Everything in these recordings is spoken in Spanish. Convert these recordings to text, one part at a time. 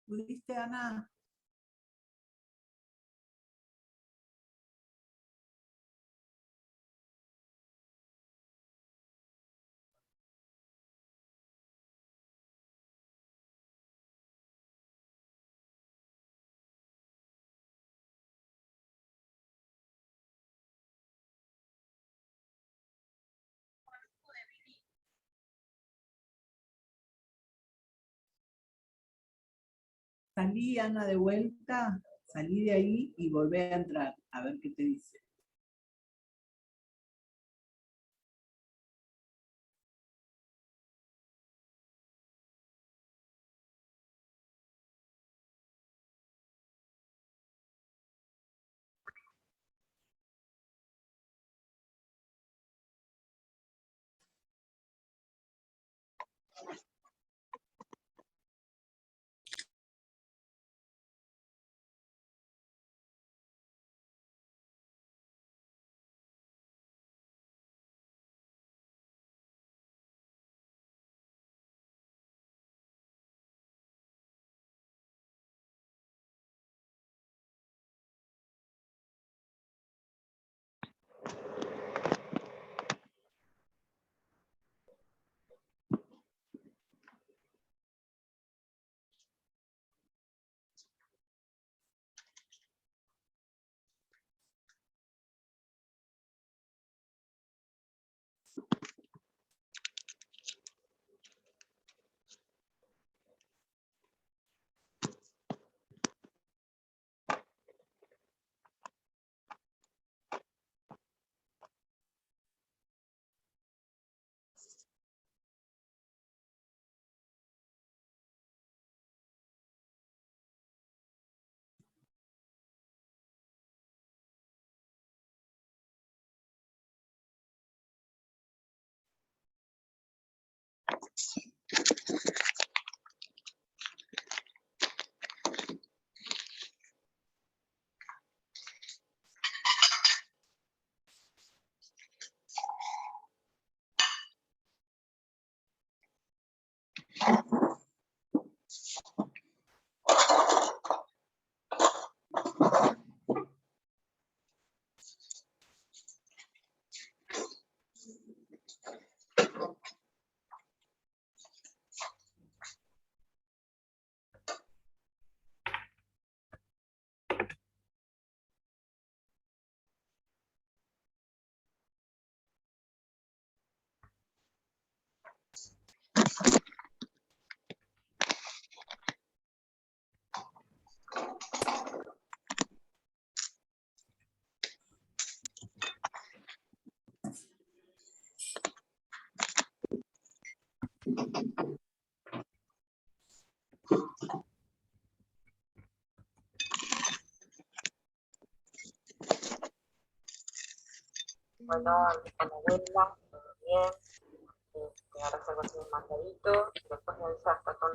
¿Pudiste, Ana? Salí, Ana, de vuelta, salí de ahí y volví a entrar, a ver qué te dice. Bueno, ando con la abuela, todo bien. Ahora salgo así un mandadito, después me avisa hasta con...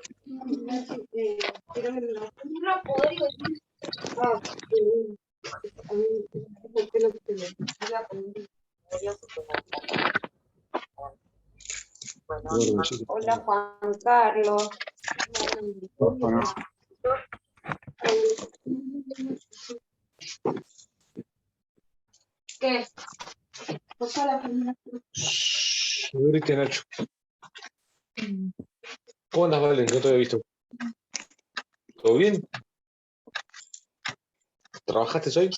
Bueno, Hola Juan Carlos. ¿Qué? Ahorita, Nacho. ¿Cómo andas, Valen? No te había visto. ¿Todo bien? ¿Trabajaste hoy?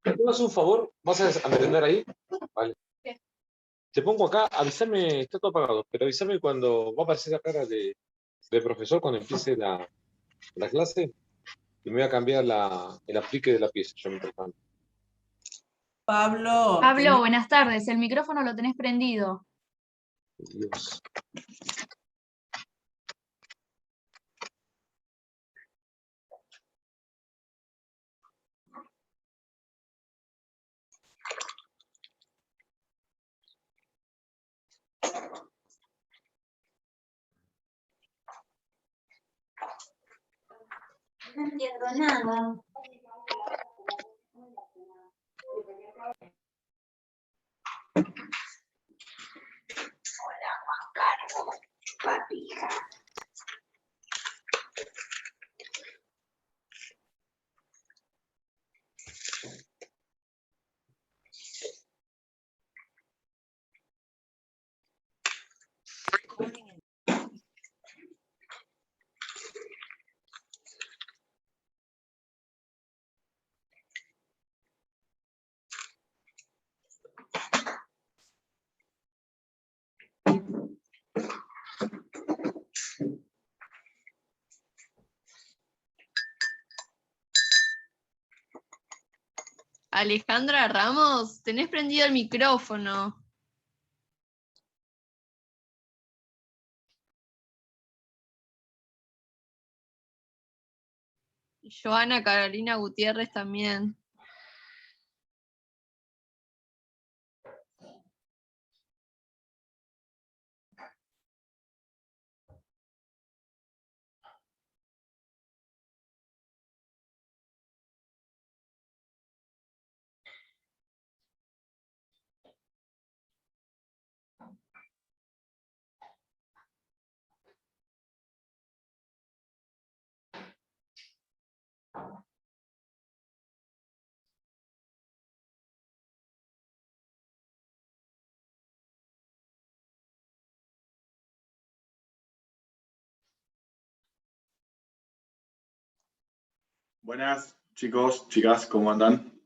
¿Me das un favor? ¿Vas a merendar ahí? Vale. Te pongo acá, avísame, está todo apagado, pero avísame cuando va a aparecer la cara de profesor cuando empiece la clase y me voy a cambiar el aplique de la pieza, yo mientras tanto. Pablo, Pablo, buenas tardes. El micrófono lo tenés prendido. Dios. No entiendo nada. Hola, Juan Carlos, papija. Alejandra Ramos, tenés prendido el micrófono. Y Joana Carolina Gutiérrez también. Buenas, chicos, chicas, ¿cómo andan?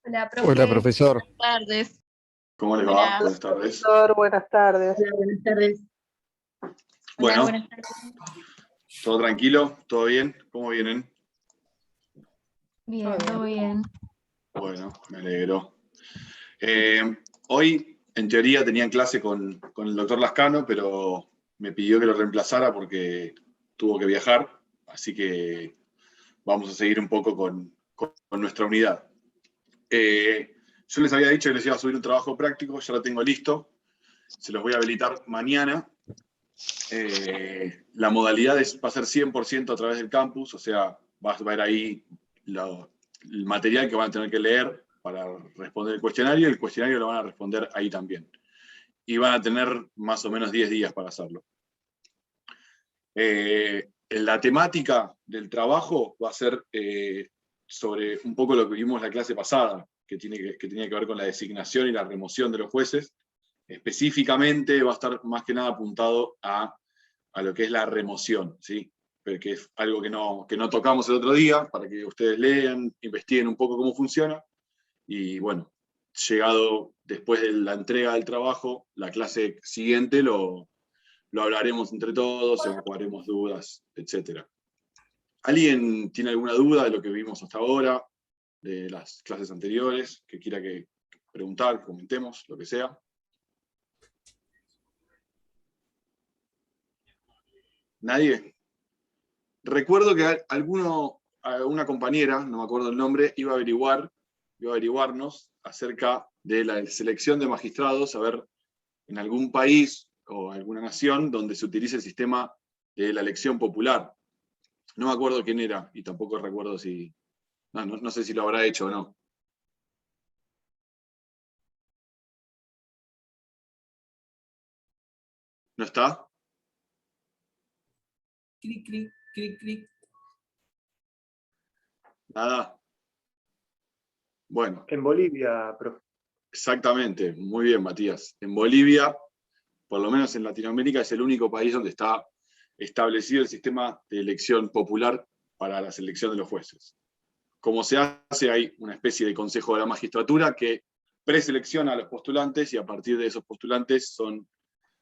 Hola, profe. Hola, profesor. Buenas tardes. ¿Cómo les va? Hola. Buenas tardes. Profesor, buenas tardes. Hola, buenas tardes. Bueno, Hola, buenas tardes. ¿todo tranquilo? ¿Todo bien? ¿Cómo vienen? Bien, todo bien. Bueno, me alegro. Hoy, en teoría, tenían clase con el doctor Lascano, pero me pidió que lo reemplazara porque tuvo que viajar, así que vamos a seguir un poco con nuestra unidad. Yo les había dicho que les iba a subir un trabajo práctico, ya lo tengo listo, se los voy a habilitar mañana. La modalidad va a ser 100% a través del campus, o sea, va a ver ahí el material que van a tener que leer para responder el cuestionario lo van a responder ahí también. Y van a tener más o menos 10 días para hacerlo. La temática del trabajo va a ser sobre un poco lo que vimos en la clase pasada, que tenía que ver con la designación y la remoción de los jueces. Específicamente va a estar más que nada apuntado a lo que es la remoción, ¿sí? Que es algo que no tocamos el otro día, para que ustedes lean, investiguen un poco cómo funciona, y bueno, llegado después de la entrega del trabajo, la clase siguiente lo hablaremos entre todos, evacuaremos dudas, etc. ¿Alguien tiene alguna duda de lo que vimos hasta ahora, de las clases anteriores, que quiera preguntar, que comentemos, lo que sea? ¿Nadie? Recuerdo que una compañera, no me acuerdo el nombre, iba a averiguarnos acerca de la selección de magistrados, a ver, en algún país o alguna nación donde se utilice el sistema de la elección popular. No me acuerdo quién era, y tampoco recuerdo si... No sé si lo habrá hecho o no. ¿No está? Clic, clic, clic, clic. Nada. Bueno, En Bolivia, profe. exactamente. Muy bien, Matías. En Bolivia, por lo menos en Latinoamérica, es el único país donde está establecido el sistema de elección popular para la selección de los jueces. Como se hace, hay una especie de consejo de la magistratura que preselecciona a los postulantes y a partir de esos postulantes son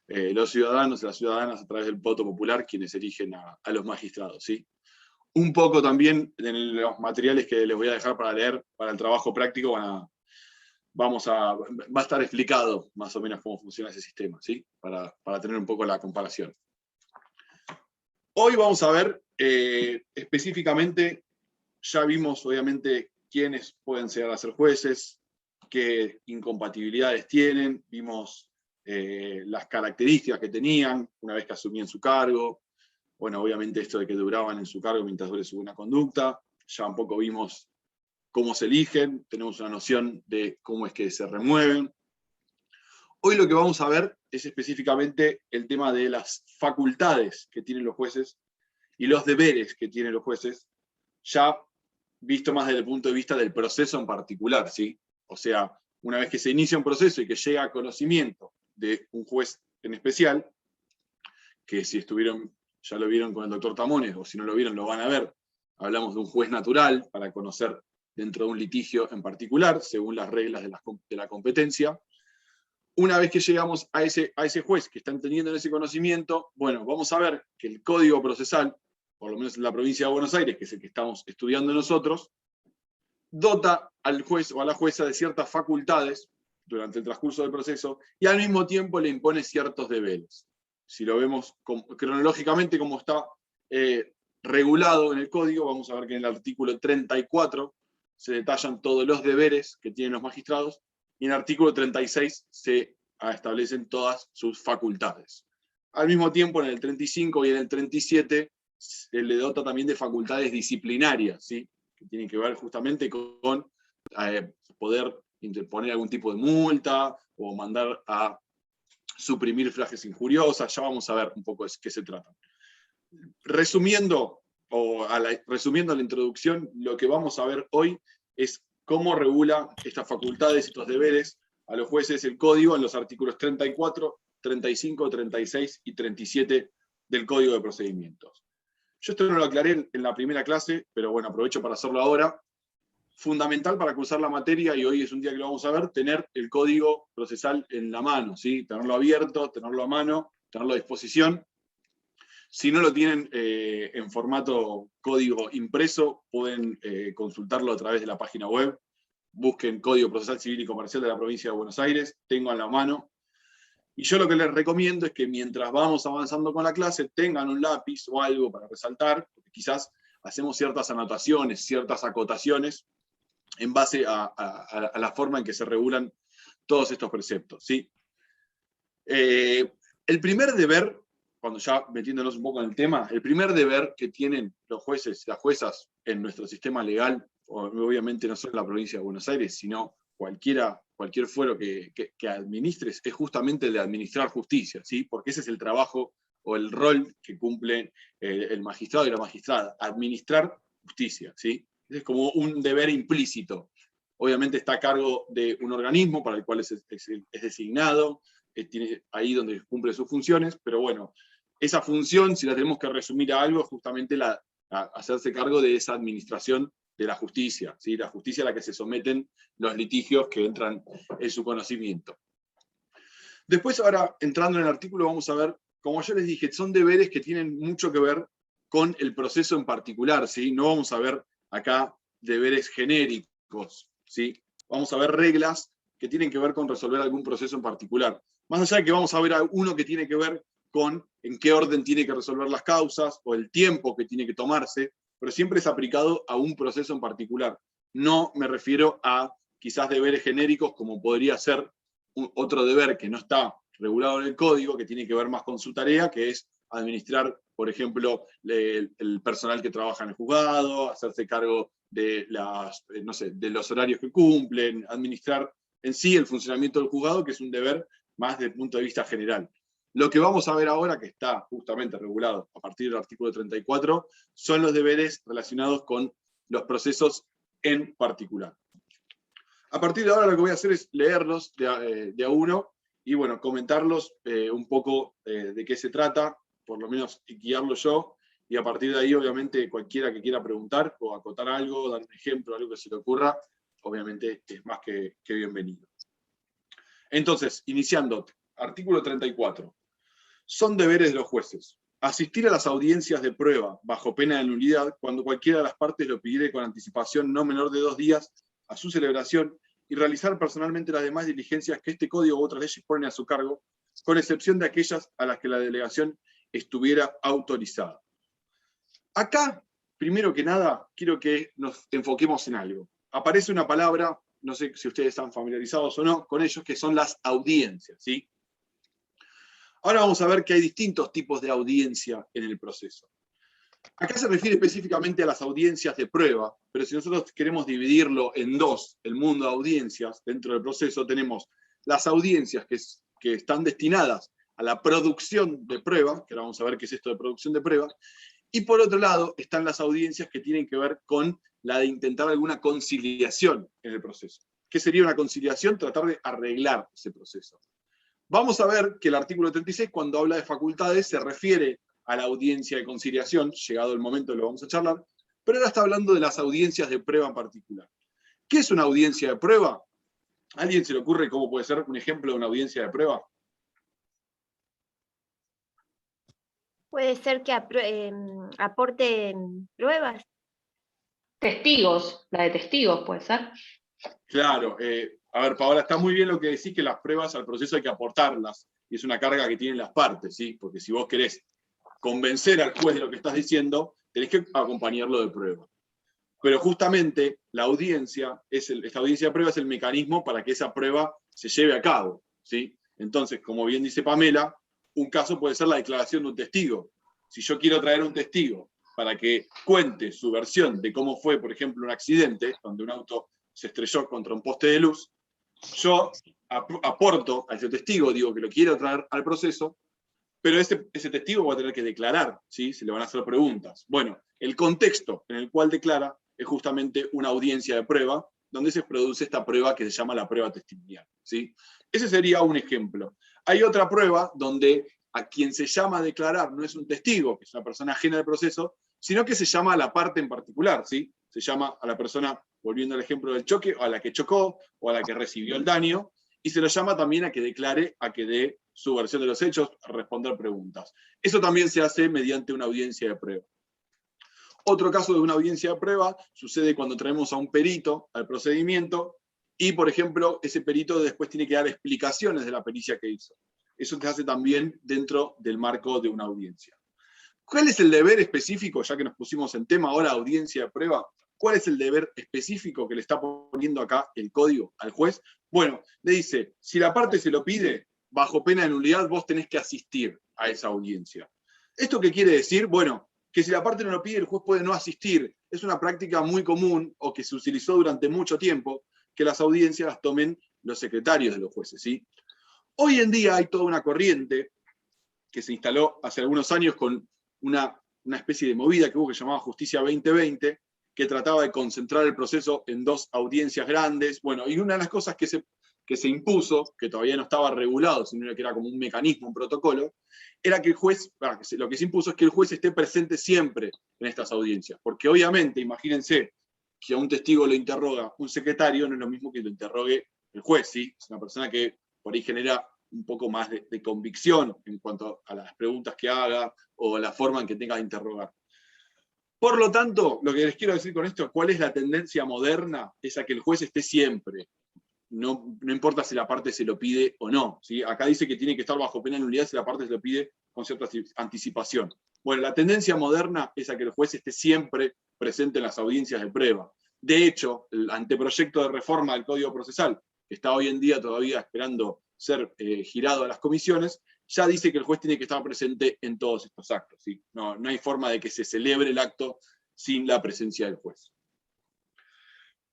los ciudadanos y las ciudadanas a través del voto popular quienes eligen a los magistrados, ¿sí? Un poco también en los materiales que les voy a dejar para leer para el trabajo práctico va a estar explicado más o menos cómo funciona ese sistema, ¿sí? Para tener un poco la comparación. Hoy vamos a ver específicamente, ya vimos obviamente quiénes pueden llegar a ser jueces, qué incompatibilidades tienen, vimos las características que tenían una vez que asumían su cargo, bueno, obviamente esto de que duraban en su cargo mientras dure su buena conducta, ya un poco vimos cómo se eligen, tenemos una noción de cómo es que se remueven. Hoy lo que vamos a ver es específicamente el tema de las facultades que tienen los jueces y los deberes que tienen los jueces, ya visto más desde el punto de vista del proceso en particular, ¿sí? O sea, una vez que se inicia un proceso y que llega a conocimiento de un juez en especial, que si estuvieron, ya lo vieron con el doctor Tamones, o si no lo vieron lo van a ver, hablamos de un juez natural para conocer dentro de un litigio en particular, según las reglas de la competencia. Una vez que llegamos a ese juez que están teniendo ese conocimiento, bueno, vamos a ver que el Código Procesal, por lo menos en la provincia de Buenos Aires, que es el que estamos estudiando nosotros, dota al juez o a la jueza de ciertas facultades durante el transcurso del proceso y al mismo tiempo le impone ciertos deberes. Si lo vemos cronológicamente como está regulado en el Código, vamos a ver que en el artículo 34 se detallan todos los deberes que tienen los magistrados, y en el artículo 36 se establecen todas sus facultades. Al mismo tiempo, en el 35 y en el 37 se le dota también de facultades disciplinarias, ¿sí? Que tienen que ver justamente con poder interponer algún tipo de multa o mandar a suprimir frases injuriosas. Ya vamos a ver un poco de qué se trata. Resumiendo la introducción, lo que vamos a ver hoy es cómo regula estas facultades, estos deberes a los jueces el Código en los artículos 34, 35, 36 y 37 del Código de Procedimientos. Yo esto no lo aclaré en la primera clase, pero bueno, aprovecho para hacerlo ahora. Fundamental para cursar la materia, y hoy es un día que lo vamos a ver, tener el Código Procesal en la mano, ¿sí? Tenerlo abierto, tenerlo a mano, tenerlo a disposición. Si no lo tienen en formato código impreso, pueden consultarlo a través de la página web. Busquen Código Procesal Civil y Comercial de la provincia de Buenos Aires, tengo en la mano. Y yo lo que les recomiendo es que mientras vamos avanzando con la clase, tengan un lápiz o algo para resaltar, porque quizás hacemos ciertas anotaciones, ciertas acotaciones, en base a la forma en que se regulan todos estos preceptos, ¿sí? El primer deber, cuando ya metiéndonos un poco en el tema, el primer deber que tienen los jueces y las juezas en nuestro sistema legal, obviamente no solo en la provincia de Buenos Aires, sino cualquier fuero que administres, es justamente el de administrar justicia, ¿sí? Porque ese es el trabajo o el rol que cumple el magistrado y la magistrada, administrar justicia, ¿sí? Es como un deber implícito. Obviamente está a cargo de un organismo para el cual es designado, tiene ahí donde cumple sus funciones, pero bueno, esa función, si la tenemos que resumir a algo, es justamente hacerse cargo de esa administración de la justicia, ¿sí? La justicia a la que se someten los litigios que entran en su conocimiento. Después, ahora, entrando en el artículo, vamos a ver, como yo les dije, son deberes que tienen mucho que ver con el proceso en particular, ¿sí? No vamos a ver acá deberes genéricos, ¿sí? Vamos a ver reglas que tienen que ver con resolver algún proceso en particular. Más allá de que vamos a ver uno que tiene que ver con en qué orden tiene que resolver las causas, o el tiempo que tiene que tomarse, pero siempre es aplicado a un proceso en particular. No me refiero a quizás deberes genéricos, como podría ser otro deber que no está regulado en el código, que tiene que ver más con su tarea, que es administrar, por ejemplo, el personal que trabaja en el juzgado, hacerse cargo de, no sé, de los horarios que cumplen, administrar en sí el funcionamiento del juzgado, que es un deber más desde el punto de vista general. Lo que vamos a ver ahora, que está justamente regulado a partir del artículo 34, son los deberes relacionados con los procesos en particular. A partir de ahora lo que voy a hacer es leerlos de a uno y bueno, comentarlos un poco de qué se trata, por lo menos guiarlo yo, y a partir de ahí obviamente cualquiera que quiera preguntar o acotar algo, dar un ejemplo, algo que se le ocurra, obviamente es más que bienvenido. Entonces, iniciando, artículo 34. Son deberes de los jueces. Asistir a las audiencias de prueba bajo pena de nulidad cuando cualquiera de las partes lo pidiere con anticipación no menor de 2 días a su celebración y realizar personalmente las demás diligencias que este código u otras leyes ponen a su cargo, con excepción de aquellas a las que la delegación estuviera autorizada. Acá, primero que nada, quiero que nos enfoquemos en algo. Aparece una palabra, no sé si ustedes están familiarizados o no con ellos, que son las audiencias, ¿sí? Ahora vamos a ver que hay distintos tipos de audiencia en el proceso. Acá se refiere específicamente a las audiencias de prueba, pero si nosotros queremos dividirlo en dos, el mundo de audiencias dentro del proceso, tenemos las audiencias que están destinadas a la producción de prueba, que ahora vamos a ver qué es esto de producción de prueba, y por otro lado están las audiencias que tienen que ver con la de intentar alguna conciliación en el proceso. ¿Qué sería una conciliación? Tratar de arreglar ese proceso. Vamos a ver que el artículo 36, cuando habla de facultades, se refiere a la audiencia de conciliación, llegado el momento lo vamos a charlar, pero ahora está hablando de las audiencias de prueba en particular. ¿Qué es una audiencia de prueba? ¿A alguien se le ocurre cómo puede ser un ejemplo de una audiencia de prueba? Puede ser que aporten pruebas. Testigos, la de testigos puede ser. Claro, a ver, Paola, está muy bien lo que decís, que las pruebas al proceso hay que aportarlas, y es una carga que tienen las partes, ¿sí? Porque si vos querés convencer al juez de lo que estás diciendo, tenés que acompañarlo de prueba. Pero justamente la audiencia, esta audiencia de prueba es el mecanismo para que esa prueba se lleve a cabo, ¿sí? Entonces, como bien dice Pamela, un caso puede ser la declaración de un testigo. Si yo quiero traer un testigo para que cuente su versión de cómo fue, por ejemplo, un accidente, donde un auto se estrelló contra un poste de luz, yo aporto a ese testigo, digo que lo quiero traer al proceso, pero ese testigo va a tener que declarar, ¿sí? Se le van a hacer preguntas. Bueno, el contexto en el cual declara es justamente una audiencia de prueba, donde se produce esta prueba que se llama la prueba testimonial, ¿sí? Ese sería un ejemplo. Hay otra prueba donde a quien se llama a declarar no es un testigo, que es una persona ajena al proceso, sino que se llama a la parte en particular, ¿sí? Se llama a la persona, volviendo al ejemplo del choque, o a la que chocó, o a la que recibió el daño, y se lo llama también a que declare, a que dé su versión de los hechos, a responder preguntas. Eso también se hace mediante una audiencia de prueba. Otro caso de una audiencia de prueba sucede cuando traemos a un perito al procedimiento, y por ejemplo, ese perito después tiene que dar explicaciones de la pericia que hizo. Eso se hace también dentro del marco de una audiencia. ¿Cuál es el deber específico, ya que nos pusimos en tema ahora audiencia de prueba? ¿Cuál es el deber específico que le está poniendo acá el código al juez? Bueno, le dice, si la parte se lo pide, bajo pena de nulidad, vos tenés que asistir a esa audiencia. ¿Esto qué quiere decir? Bueno, que si la parte no lo pide, el juez puede no asistir. Es una práctica muy común, o que se utilizó durante mucho tiempo, que las audiencias las tomen los secretarios de los jueces, ¿sí? Hoy en día hay toda una corriente que se instaló hace algunos años con una especie de movida que hubo que se llamaba Justicia 2020, que trataba de concentrar el proceso en 2 audiencias grandes. Bueno, y una de las cosas que se impuso, que todavía no estaba regulado, sino que era como un mecanismo, un protocolo, era que el juez, lo que se impuso es que el juez esté presente siempre en estas audiencias. Porque obviamente, imagínense, que a un testigo lo interroga un secretario, no es lo mismo que lo interrogue el juez, ¿sí? Es una persona que por ahí genera un poco más de convicción en cuanto a las preguntas que haga o la forma en que tenga de interrogar. Por lo tanto, lo que les quiero decir con esto, ¿cuál es la tendencia moderna? Es a que el juez esté siempre. No importa si la parte se lo pide o no, ¿sí? Acá dice que tiene que estar bajo pena de nulidad si la parte se lo pide con cierta anticipación. Bueno, la tendencia moderna es a que el juez esté siempre presente en las audiencias de prueba. De hecho, el anteproyecto de reforma del Código Procesal, que está hoy en día todavía esperando ser girado a las comisiones, ya dice que el juez tiene que estar presente en todos estos actos, ¿sí? No hay forma de que se celebre el acto sin la presencia del juez.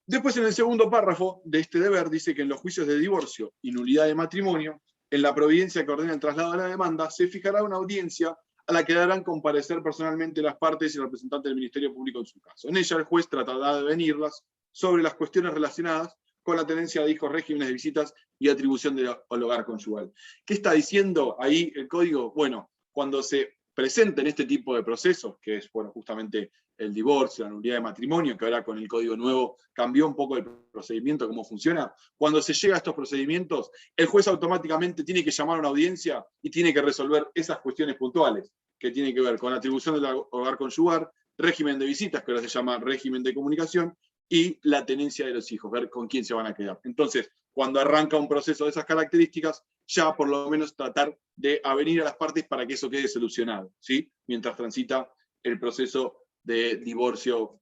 Después, en el segundo párrafo de este deber, dice que en los juicios de divorcio y nulidad de matrimonio, en la providencia que ordena el traslado de la demanda, se fijará una audiencia a la que darán comparecer personalmente las partes y el representante del Ministerio Público en su caso. En ella el juez tratará de venirlas sobre las cuestiones relacionadas con la tenencia de hijos, regímenes de visitas y atribución del hogar conyugal. ¿Qué está diciendo ahí el código? Bueno, cuando se presenten este tipo de procesos, que es bueno, justamente el divorcio, la nulidad de matrimonio, que ahora con el código nuevo cambió un poco el procedimiento, cómo funciona, cuando se llega a estos procedimientos, el juez automáticamente tiene que llamar a una audiencia y tiene que resolver esas cuestiones puntuales, que tienen que ver con la atribución del hogar conyugal, régimen de visitas, que ahora se llama régimen de comunicación, y la tenencia de los hijos, ver con quién se van a quedar. Entonces, cuando arranca un proceso de esas características, ya por lo menos tratar de avenir a las partes para que eso quede solucionado, ¿sí? Mientras transita el proceso de divorcio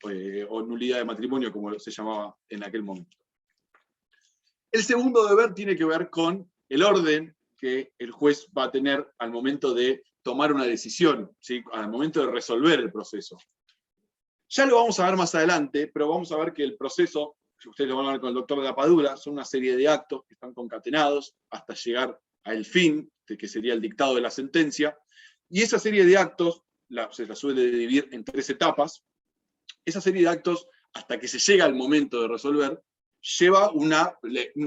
o nulidad de matrimonio, como se llamaba en aquel momento. El segundo deber tiene que ver con el orden que el juez va a tener al momento de tomar una decisión, ¿sí? Al momento de resolver el proceso. Ya lo vamos a ver más adelante, pero vamos a ver que el proceso, ustedes lo van a ver con el doctor de la Padula, son una serie de actos que están concatenados hasta llegar al fin, que sería el dictado de la sentencia, y esa serie de actos se la suele dividir en 3 etapas. Esa serie de actos, hasta que se llega al momento de resolver, lleva una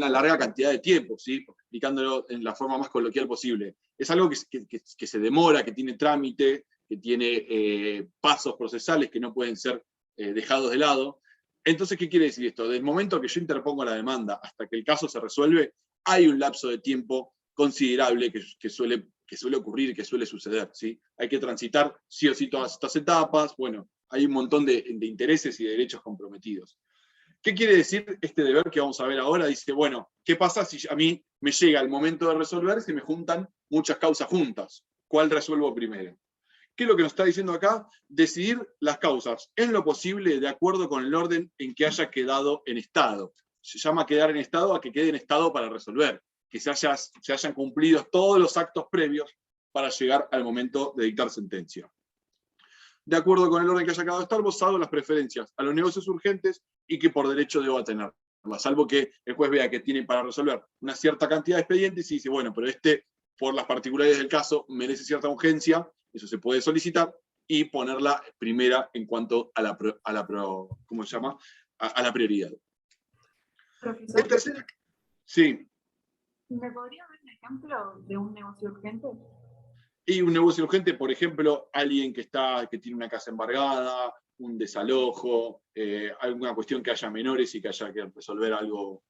larga cantidad de tiempo, ¿sí? Explicándolo en la forma más coloquial posible. Es algo que se demora, que tiene trámite, que tiene pasos procesales que no pueden ser dejados de lado. Entonces, ¿qué quiere decir esto? Desde el momento que yo interpongo la demanda hasta que el caso se resuelve, hay un lapso de tiempo considerable que suele ocurrir, que suele suceder, ¿sí? Hay que transitar sí o sí todas estas etapas, bueno, hay un montón de intereses y derechos comprometidos. ¿Qué quiere decir este deber que vamos a ver ahora? Dice, bueno, ¿qué pasa si a mí me llega el momento de resolver, se me juntan muchas causas juntas? ¿Cuál resuelvo primero? ¿Qué es lo que nos está diciendo acá? Decidir las causas, en lo posible, de acuerdo con el orden en que haya quedado en estado. Se llama quedar en estado a que quede en estado para resolver, que se hayan cumplido todos los actos previos para llegar al momento de dictar sentencia. De acuerdo con el orden que haya quedado estar, basado en las preferencias a los negocios urgentes y que por derecho deba tenerlas, salvo que el juez vea que tiene para resolver una cierta cantidad de expedientes y dice, bueno, pero este, por las particularidades del caso, merece cierta urgencia, eso se puede solicitar, y ponerla primera en cuanto a la prioridad. Profesor, El tercer, sí. ¿me podría dar un ejemplo de un negocio urgente? Y un negocio urgente, por ejemplo, alguien que tiene una casa embargada, un desalojo, alguna cuestión que haya menores y que haya que resolver algo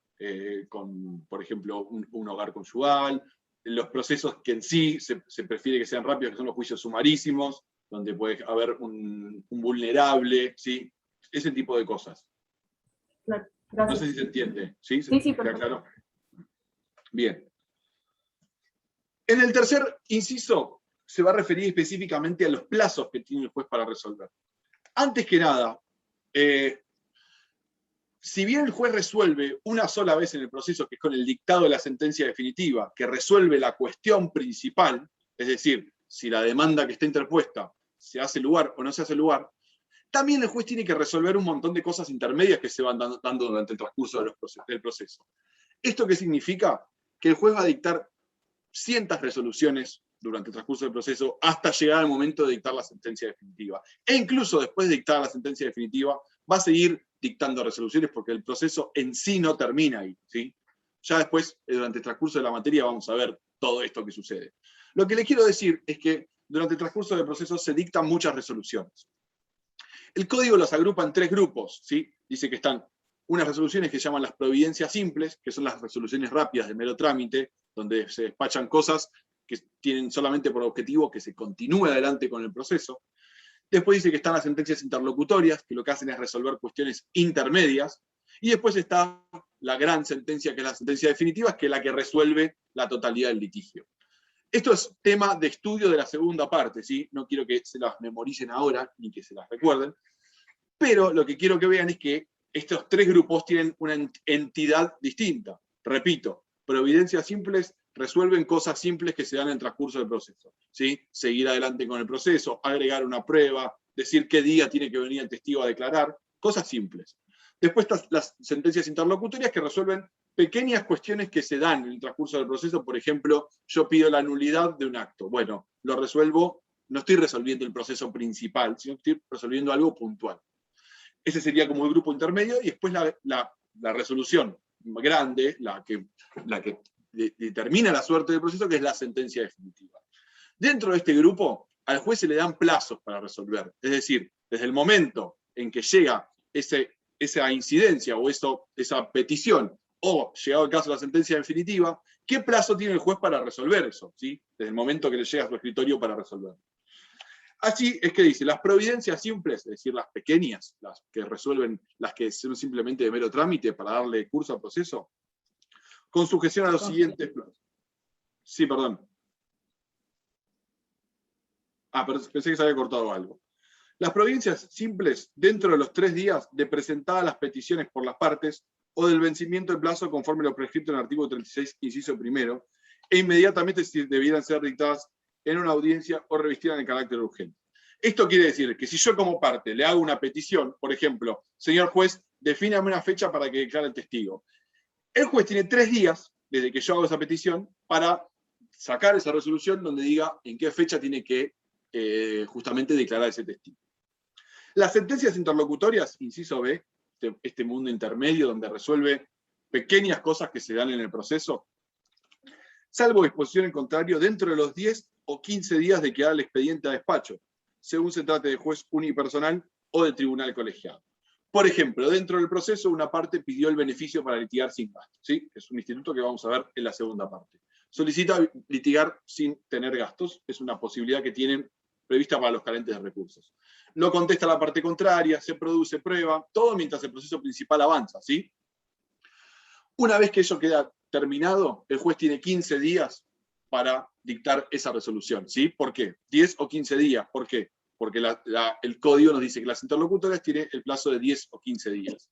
con, por ejemplo, un hogar conyugal, los procesos que en sí se prefiere que sean rápidos, que son los juicios sumarísimos, donde puede haber un vulnerable, ¿sí? Ese tipo de cosas. Claro, No gracias. sé si se entiende. ¿Sí? Sí, ¿Queda perfecto. claro? Bien. En el tercer inciso se va a referir específicamente a los plazos que tiene el juez para resolver. Antes que nada, si bien el juez resuelve una sola vez en el proceso, que es con el dictado de la sentencia definitiva, que resuelve la cuestión principal, es decir, si la demanda que está interpuesta se hace lugar o no se hace lugar, también el juez tiene que resolver un montón de cosas intermedias que se van dando durante el transcurso del proceso. ¿Esto qué significa? Que el juez va a dictar cientos resoluciones durante el transcurso del proceso hasta llegar al momento de dictar la sentencia definitiva. E incluso después de dictar la sentencia definitiva, va a seguir dictando resoluciones porque el proceso en sí no termina ahí, ¿sí? Ya después, durante el transcurso de la materia, vamos a ver todo esto que sucede. Lo que les quiero decir es que durante el transcurso del proceso se dictan muchas resoluciones. El código los agrupa en 3 grupos, ¿sí? Dice que están unas resoluciones que se llaman las providencias simples, que son las resoluciones rápidas de mero trámite, donde se despachan cosas que tienen solamente por objetivo que se continúe adelante con el proceso. Después dice que están las sentencias interlocutorias, que lo que hacen es resolver cuestiones intermedias. Y después está la gran sentencia, que es la sentencia definitiva, que es la que resuelve la totalidad del litigio. Esto es tema de estudio de la segunda parte, ¿sí? No quiero que se las memoricen ahora, ni que se las recuerden, pero lo que quiero que vean es que estos 3 grupos tienen una entidad distinta. Repito, providencias simples resuelven cosas simples que se dan en el transcurso del proceso, ¿sí? Seguir adelante con el proceso, agregar una prueba, decir qué día tiene que venir el testigo a declarar, cosas simples. Después están las sentencias interlocutorias que resuelven pequeñas cuestiones que se dan en el transcurso del proceso. Por ejemplo, yo pido la nulidad de un acto. Bueno, lo resuelvo, no estoy resolviendo el proceso principal, sino estoy resolviendo algo puntual. Ese sería como el grupo intermedio, y después la resolución grande, la que determina la suerte del proceso, que es la sentencia definitiva. Dentro de este grupo, al juez se le dan plazos para resolver. Es decir, desde el momento en que llega esa incidencia o esa petición, o llegado el caso de la sentencia definitiva, ¿qué plazo tiene el juez para resolver eso? ¿Sí? Desde el momento que le llega a su escritorio para resolver. Así es que dice, las providencias simples, es decir, las pequeñas, las que resuelven, las que son simplemente de mero trámite para darle curso al proceso, con sujeción a los siguientes plazos. Sí, perdón. Pero pensé que se había cortado algo. Las providencias simples, dentro de los 3 días de presentadas las peticiones por las partes, o del vencimiento del plazo conforme lo prescrito en el artículo 36, inciso primero, e inmediatamente si debieran ser dictadas en una audiencia o revestida en el carácter urgente. Esto quiere decir que si yo como parte le hago una petición, por ejemplo, señor juez, defíname una fecha para que declare el testigo. El juez tiene 3 días, desde que yo hago esa petición, para sacar esa resolución donde diga en qué fecha tiene que justamente declarar ese testigo. Las sentencias interlocutorias, inciso B, este mundo intermedio donde resuelve pequeñas cosas que se dan en el proceso, salvo disposición en contrario, dentro de los 10 o 15 días de quedar el expediente a despacho, según se trate de juez unipersonal o de tribunal colegiado. Por ejemplo, dentro del proceso, una parte pidió el beneficio para litigar sin gastos, ¿sí? Es un instituto que vamos a ver en la segunda parte. Solicita litigar sin tener gastos, es una posibilidad que tienen prevista para los carentes de recursos. Lo contesta la parte contraria, se produce prueba, todo mientras el proceso principal avanza, ¿sí? Una vez que eso queda terminado, el juez tiene 15 días para dictar esa resolución, ¿sí? ¿Por qué? 10 o 15 días, ¿por qué? Porque el código nos dice que las interlocutoras tienen el plazo de 10 o 15 días.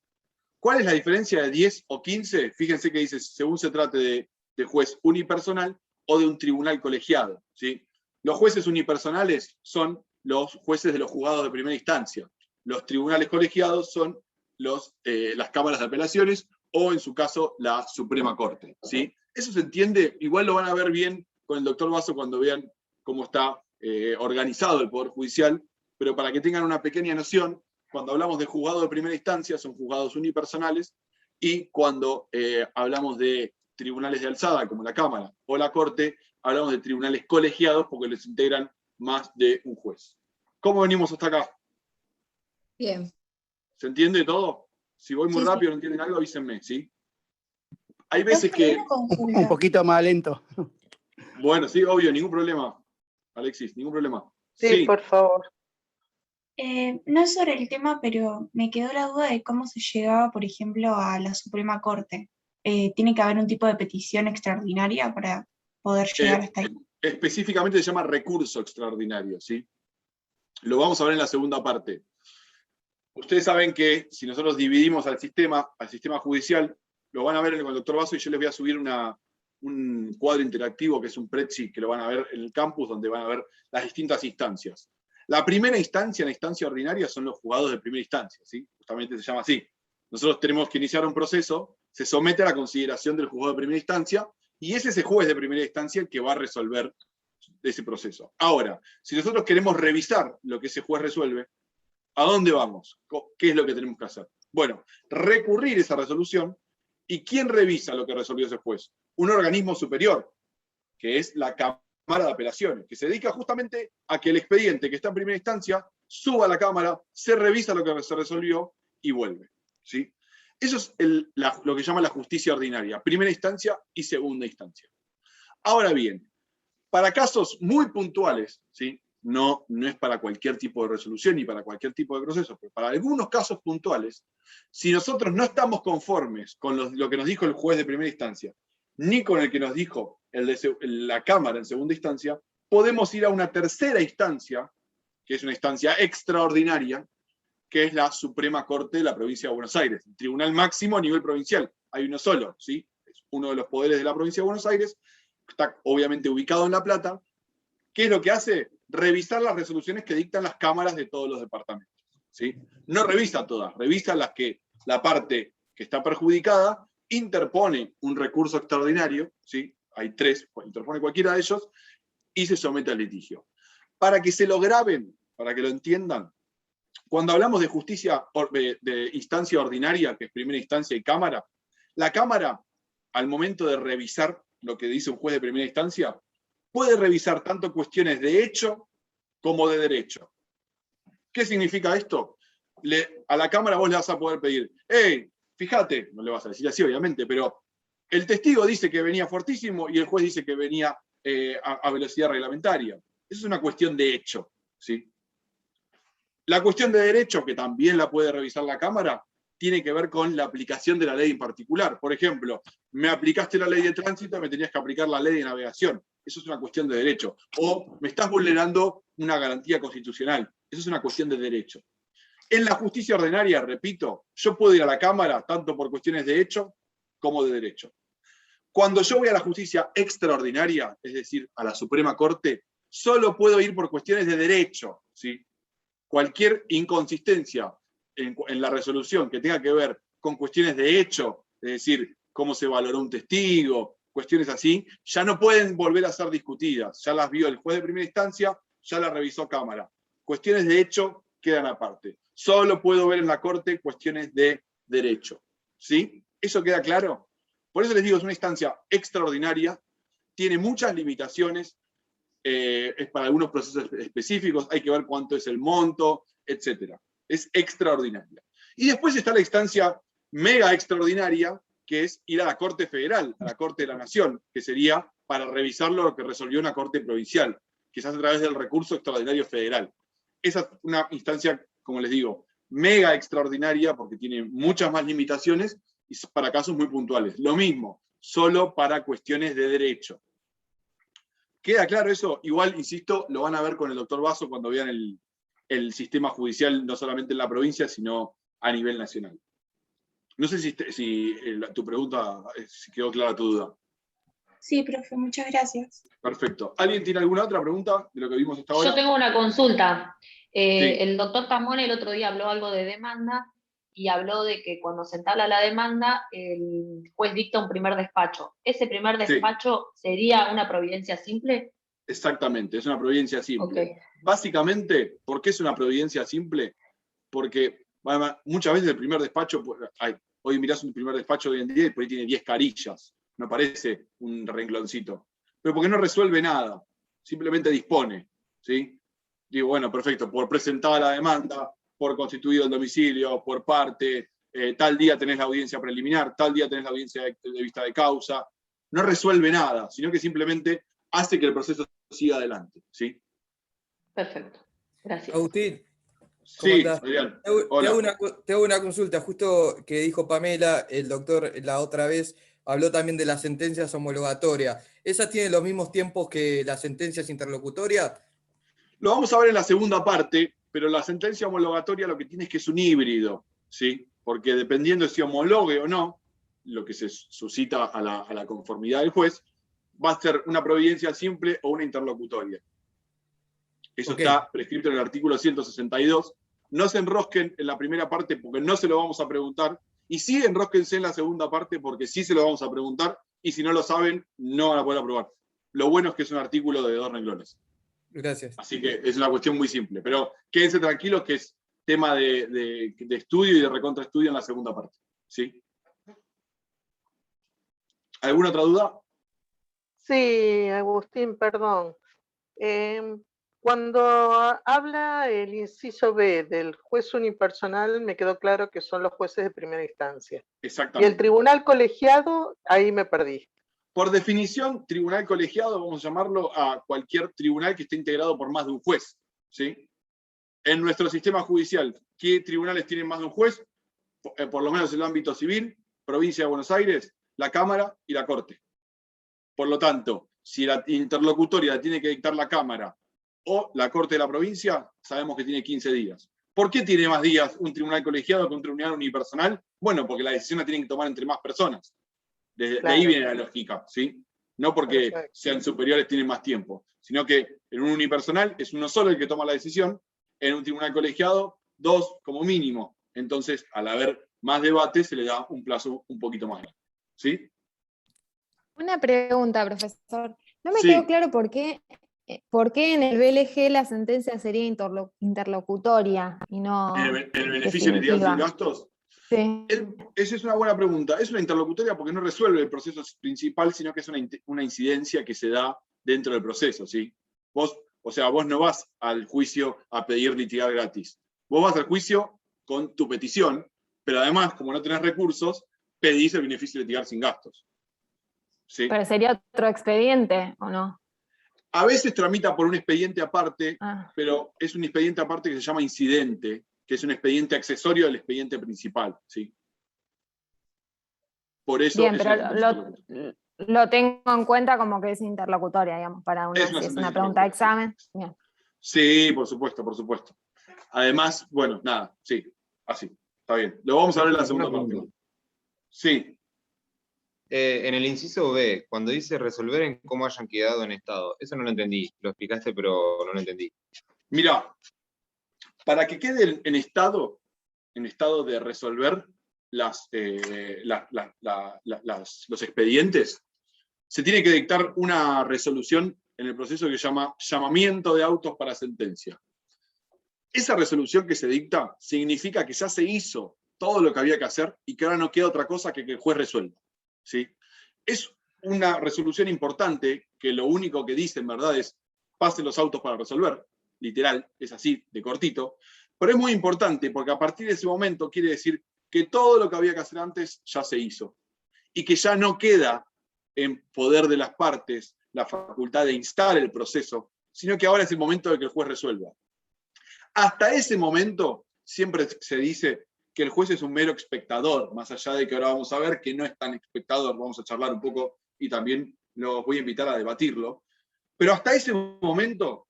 ¿Cuál es la diferencia de 10 o 15? Fíjense que dice, según se trate de juez unipersonal o de un tribunal colegiado, ¿sí? Los jueces unipersonales son los jueces de los juzgados de primera instancia. Los tribunales colegiados son las cámaras de apelaciones o, en su caso, la Suprema Corte, ¿sí? Eso se entiende, igual lo van a ver bien con el doctor Basso cuando vean cómo está organizado el Poder Judicial, pero para que tengan una pequeña noción, cuando hablamos de juzgados de primera instancia son juzgados unipersonales, y cuando hablamos de tribunales de alzada, como la Cámara o la Corte, hablamos de tribunales colegiados porque les integran más de un juez. ¿Cómo venimos hasta acá? Bien. ¿Se entiende todo? Si voy muy rápido, no entienden algo, avísenme, ¿sí? Hay veces que... Un poquito más lento. Bueno, sí, obvio, ningún problema, Alexis, ningún problema. Sí, por favor. No es sobre el tema, pero me quedó la duda de cómo se llegaba, por ejemplo, a la Suprema Corte. ¿Tiene que haber un tipo de petición extraordinaria para poder llegar hasta ahí? Específicamente se llama recurso extraordinario, ¿sí? Lo vamos a ver en la segunda parte. Ustedes saben que si nosotros dividimos al sistema judicial, lo van a ver con el doctor Basso, y yo les voy a subir un cuadro interactivo que es un Prezi, que lo van a ver en el campus, donde van a ver las distintas instancias. La primera instancia, la instancia ordinaria, son los juzgados de primera instancia, ¿sí? Justamente se llama así. Nosotros tenemos que iniciar un proceso, se somete a la consideración del juzgado de primera instancia, y es ese juez de primera instancia el que va a resolver ese proceso. Ahora, si nosotros queremos revisar lo que ese juez resuelve, ¿a dónde vamos? ¿Qué es lo que tenemos que hacer? Bueno, recurrir esa resolución. ¿Y quién revisa lo que resolvió ese juez? Un organismo superior, que es la Cámara de Apelaciones, que se dedica justamente a que el expediente que está en primera instancia suba a la Cámara, se revisa lo que se resolvió y vuelve, ¿sí? Eso es lo que llama la justicia ordinaria, primera instancia y segunda instancia. Ahora bien, para casos muy puntuales, ¿sí? No es para cualquier tipo de resolución ni para cualquier tipo de proceso, pero para algunos casos puntuales, si nosotros no estamos conformes con lo que nos dijo el juez de primera instancia, ni con el que nos dijo la Cámara en segunda instancia, podemos ir a una tercera instancia, que es una instancia extraordinaria, que es la Suprema Corte de la Provincia de Buenos Aires, el tribunal máximo a nivel provincial. Hay uno solo, ¿sí? Es uno de los poderes de la Provincia de Buenos Aires, está obviamente ubicado en La Plata. ¿Qué es lo que hace? Revisar las resoluciones que dictan las cámaras de todos los departamentos, ¿sí? No revisa todas, revisa las que la parte que está perjudicada interpone un recurso extraordinario, ¿sí? Hay 3, interpone cualquiera de ellos, y se somete al litigio. Para que se lo graben, para que lo entiendan, cuando hablamos de justicia de instancia ordinaria, que es primera instancia y cámara, la cámara, al momento de revisar lo que dice un juez de primera instancia, puede revisar tanto cuestiones de hecho como de derecho. ¿Qué significa esto? A la cámara vos le vas a poder pedir, hey, fíjate, no le vas a decir así obviamente, pero el testigo dice que venía fortísimo y el juez dice que venía a velocidad reglamentaria. Eso es una cuestión de hecho, ¿sí? La cuestión de derecho, que también la puede revisar la cámara, tiene que ver con la aplicación de la ley en particular. Por ejemplo, me aplicaste la ley de tránsito, me tenías que aplicar la ley de navegación. Eso es una cuestión de derecho. O me estás vulnerando una garantía constitucional. Eso es una cuestión de derecho. En la justicia ordinaria, repito, yo puedo ir a la cámara tanto por cuestiones de hecho como de derecho. Cuando yo voy a la justicia extraordinaria, es decir, a la Suprema Corte, solo puedo ir por cuestiones de derecho, ¿sí? Cualquier inconsistencia en la resolución que tenga que ver con cuestiones de hecho, es decir, cómo se valoró un testigo, cuestiones así, ya no pueden volver a ser discutidas. Ya las vio el juez de primera instancia, ya las revisó cámara. Cuestiones de hecho quedan aparte. Solo puedo ver en la corte cuestiones de derecho. ¿Sí? ¿Eso queda claro? Por eso les digo, es una instancia extraordinaria, tiene muchas limitaciones, es para algunos procesos específicos, hay que ver cuánto es el monto, etc. Es extraordinaria. Y después está la instancia mega extraordinaria, que es ir a la Corte Federal, a la Corte de la Nación, que sería para revisar lo que resolvió una Corte Provincial, que se hace a través del recurso extraordinario federal. Esa es una instancia, como les digo, mega extraordinaria, porque tiene muchas más limitaciones, y para casos muy puntuales. Lo mismo, solo para cuestiones de derecho. ¿Queda claro eso? Igual, insisto, lo van a ver con el doctor Basso cuando vean el sistema judicial, no solamente en la provincia, sino a nivel nacional. No sé si tu pregunta, si quedó clara tu duda. Sí, profe, muchas gracias. Perfecto. ¿Alguien tiene alguna otra pregunta de lo que vimos hasta ahora? Yo tengo una consulta. Sí. El doctor Tamone el otro día habló algo de demanda y habló de que cuando se entabla la demanda, el juez dicta un primer despacho. ¿Ese primer despacho sería una providencia simple? Exactamente, es una providencia simple. Okay. Básicamente, ¿por qué es una providencia simple? Porque muchas veces el primer despacho, hoy mirás un primer despacho hoy en día y por ahí tiene 10 carillas, no parece un rengloncito. Pero porque no resuelve nada, simplemente dispone, ¿sí? Digo, bueno, perfecto, por presentada la demanda, por constituido el domicilio, por parte, tal día tenés la audiencia preliminar, tal día tenés la audiencia de vista de causa. No resuelve nada, sino que simplemente hace que el proceso siga adelante, ¿sí? Perfecto, gracias. Agustín. Sí, Adrián. Te hago una consulta, justo que dijo Pamela, el doctor la otra vez habló también de las sentencias homologatorias. ¿Esas tienen los mismos tiempos que las sentencias interlocutorias? Lo vamos a ver en la segunda parte, pero la sentencia homologatoria lo que tiene es que es un híbrido, ¿sí? Porque dependiendo de si homologue o no, lo que se suscita a la conformidad del juez, va a ser una providencia simple o una interlocutoria. Eso está prescrito en el artículo 162. No se enrosquen en la primera parte porque no se lo vamos a preguntar, y sí enrósquense en la segunda parte porque sí se lo vamos a preguntar, y si no lo saben, no van a poder aprobar. Lo bueno es que es un artículo de 2 renglones. Gracias. Así que es una cuestión muy simple, pero quédense tranquilos que es tema de estudio y de recontraestudio en la segunda parte. ¿Sí? ¿Alguna otra duda? Sí, Agustín, perdón. Cuando habla el inciso B del juez unipersonal, me quedó claro que son los jueces de primera instancia. Exactamente. Y el tribunal colegiado, ahí me perdí. Por definición, tribunal colegiado, vamos a llamarlo a cualquier tribunal que esté integrado por más de un juez, ¿sí? En nuestro sistema judicial, ¿qué tribunales tienen más de un juez? Por lo menos en el ámbito civil, provincia de Buenos Aires, la Cámara y la Corte. Por lo tanto, si la interlocutoria la tiene que dictar la Cámara o la Corte de la provincia, sabemos que tiene 15 días. ¿Por qué tiene más días un tribunal colegiado que un tribunal unipersonal? Bueno, porque la decisión la tienen que tomar entre más personas. De ahí viene la lógica, ¿sí? No porque Perfecto. sean superiores tienen más tiempo, sino que en un unipersonal es uno solo el que toma la decisión, en un tribunal colegiado, 2 como mínimo. Entonces, al haber más debate, se le da un plazo un poquito más grande. ¿Sí? Una pregunta, profesor. No me Sí. quedó claro por qué en el BLG la sentencia sería interlocutoria y no ¿El beneficio de litigar sin definitiva. gastos? Sí. Esa es una buena pregunta. Es una interlocutoria porque no resuelve el proceso principal, sino que es una incidencia que se da dentro del proceso, ¿sí? Vos no vas al juicio a pedir litigar gratis. Vos vas al juicio con tu petición, pero además, como no tenés recursos, pedís el beneficio de litigar sin gastos. ¿Sí? Pero sería otro expediente, ¿o no? A veces tramita por un expediente aparte, Ah. pero es un expediente aparte que se llama incidente, que es un expediente accesorio del expediente principal, ¿sí? Por eso Bien, es pero una lo tengo en cuenta como que es interlocutoria, digamos, para una, Es una si es sentencia una pregunta de examen. Bien. Sí, por supuesto, por supuesto. Además, bueno, nada, sí, así, está bien. Lo vamos a ver en la segunda parte. Sí. En el inciso B, cuando dice resolver en cómo hayan quedado en estado, eso no lo entendí, lo explicaste pero no lo entendí. Mira, para que quede en estado de resolver los expedientes, se tiene que dictar una resolución en el proceso que se llama llamamiento de autos para sentencia. Esa resolución que se dicta significa que ya se hizo todo lo que había que hacer y que ahora no queda otra cosa que el juez resuelva, ¿sí? Es una resolución importante que lo único que dice en verdad es pasen los autos para resolver, literal, es así, de cortito, pero es muy importante porque a partir de ese momento quiere decir que todo lo que había que hacer antes ya se hizo y que ya no queda en poder de las partes la facultad de instar el proceso, sino que ahora es el momento de que el juez resuelva. Hasta ese momento siempre se dice que el juez es un mero espectador, más allá de que ahora vamos a ver que no es tan espectador, vamos a charlar un poco y también los voy a invitar a debatirlo, pero hasta ese momento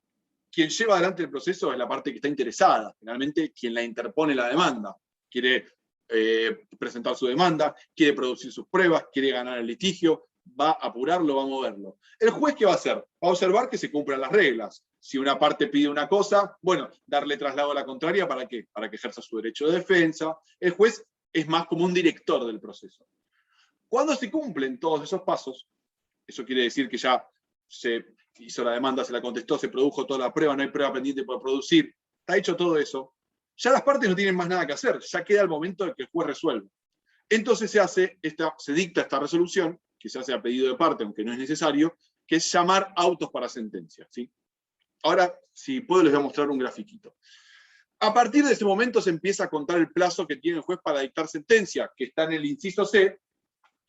quien lleva adelante el proceso es la parte que está interesada, generalmente quien la interpone la demanda, quiere presentar su demanda, quiere producir sus pruebas, quiere ganar el litigio, va a apurarlo, va a moverlo. ¿El juez qué va a hacer? Va a observar que se cumplan las reglas. Si una parte pide una cosa, bueno, darle traslado a la contraria, ¿para qué? Para que ejerza su derecho de defensa. El juez es más como un director del proceso. Cuando se cumplen todos esos pasos, eso quiere decir que ya se hizo la demanda, se la contestó, se produjo toda la prueba, no hay prueba pendiente por producir, está hecho todo eso, ya las partes no tienen más nada que hacer, ya queda el momento de que el juez resuelva. Entonces se dicta esta resolución, que se hace a pedido de parte, aunque no es necesario, que es llamar autos para sentencia, ¿sí? Ahora, si puedo, les voy a mostrar un grafiquito. A partir de ese momento se empieza a contar el plazo que tiene el juez para dictar sentencia, que está en el inciso C,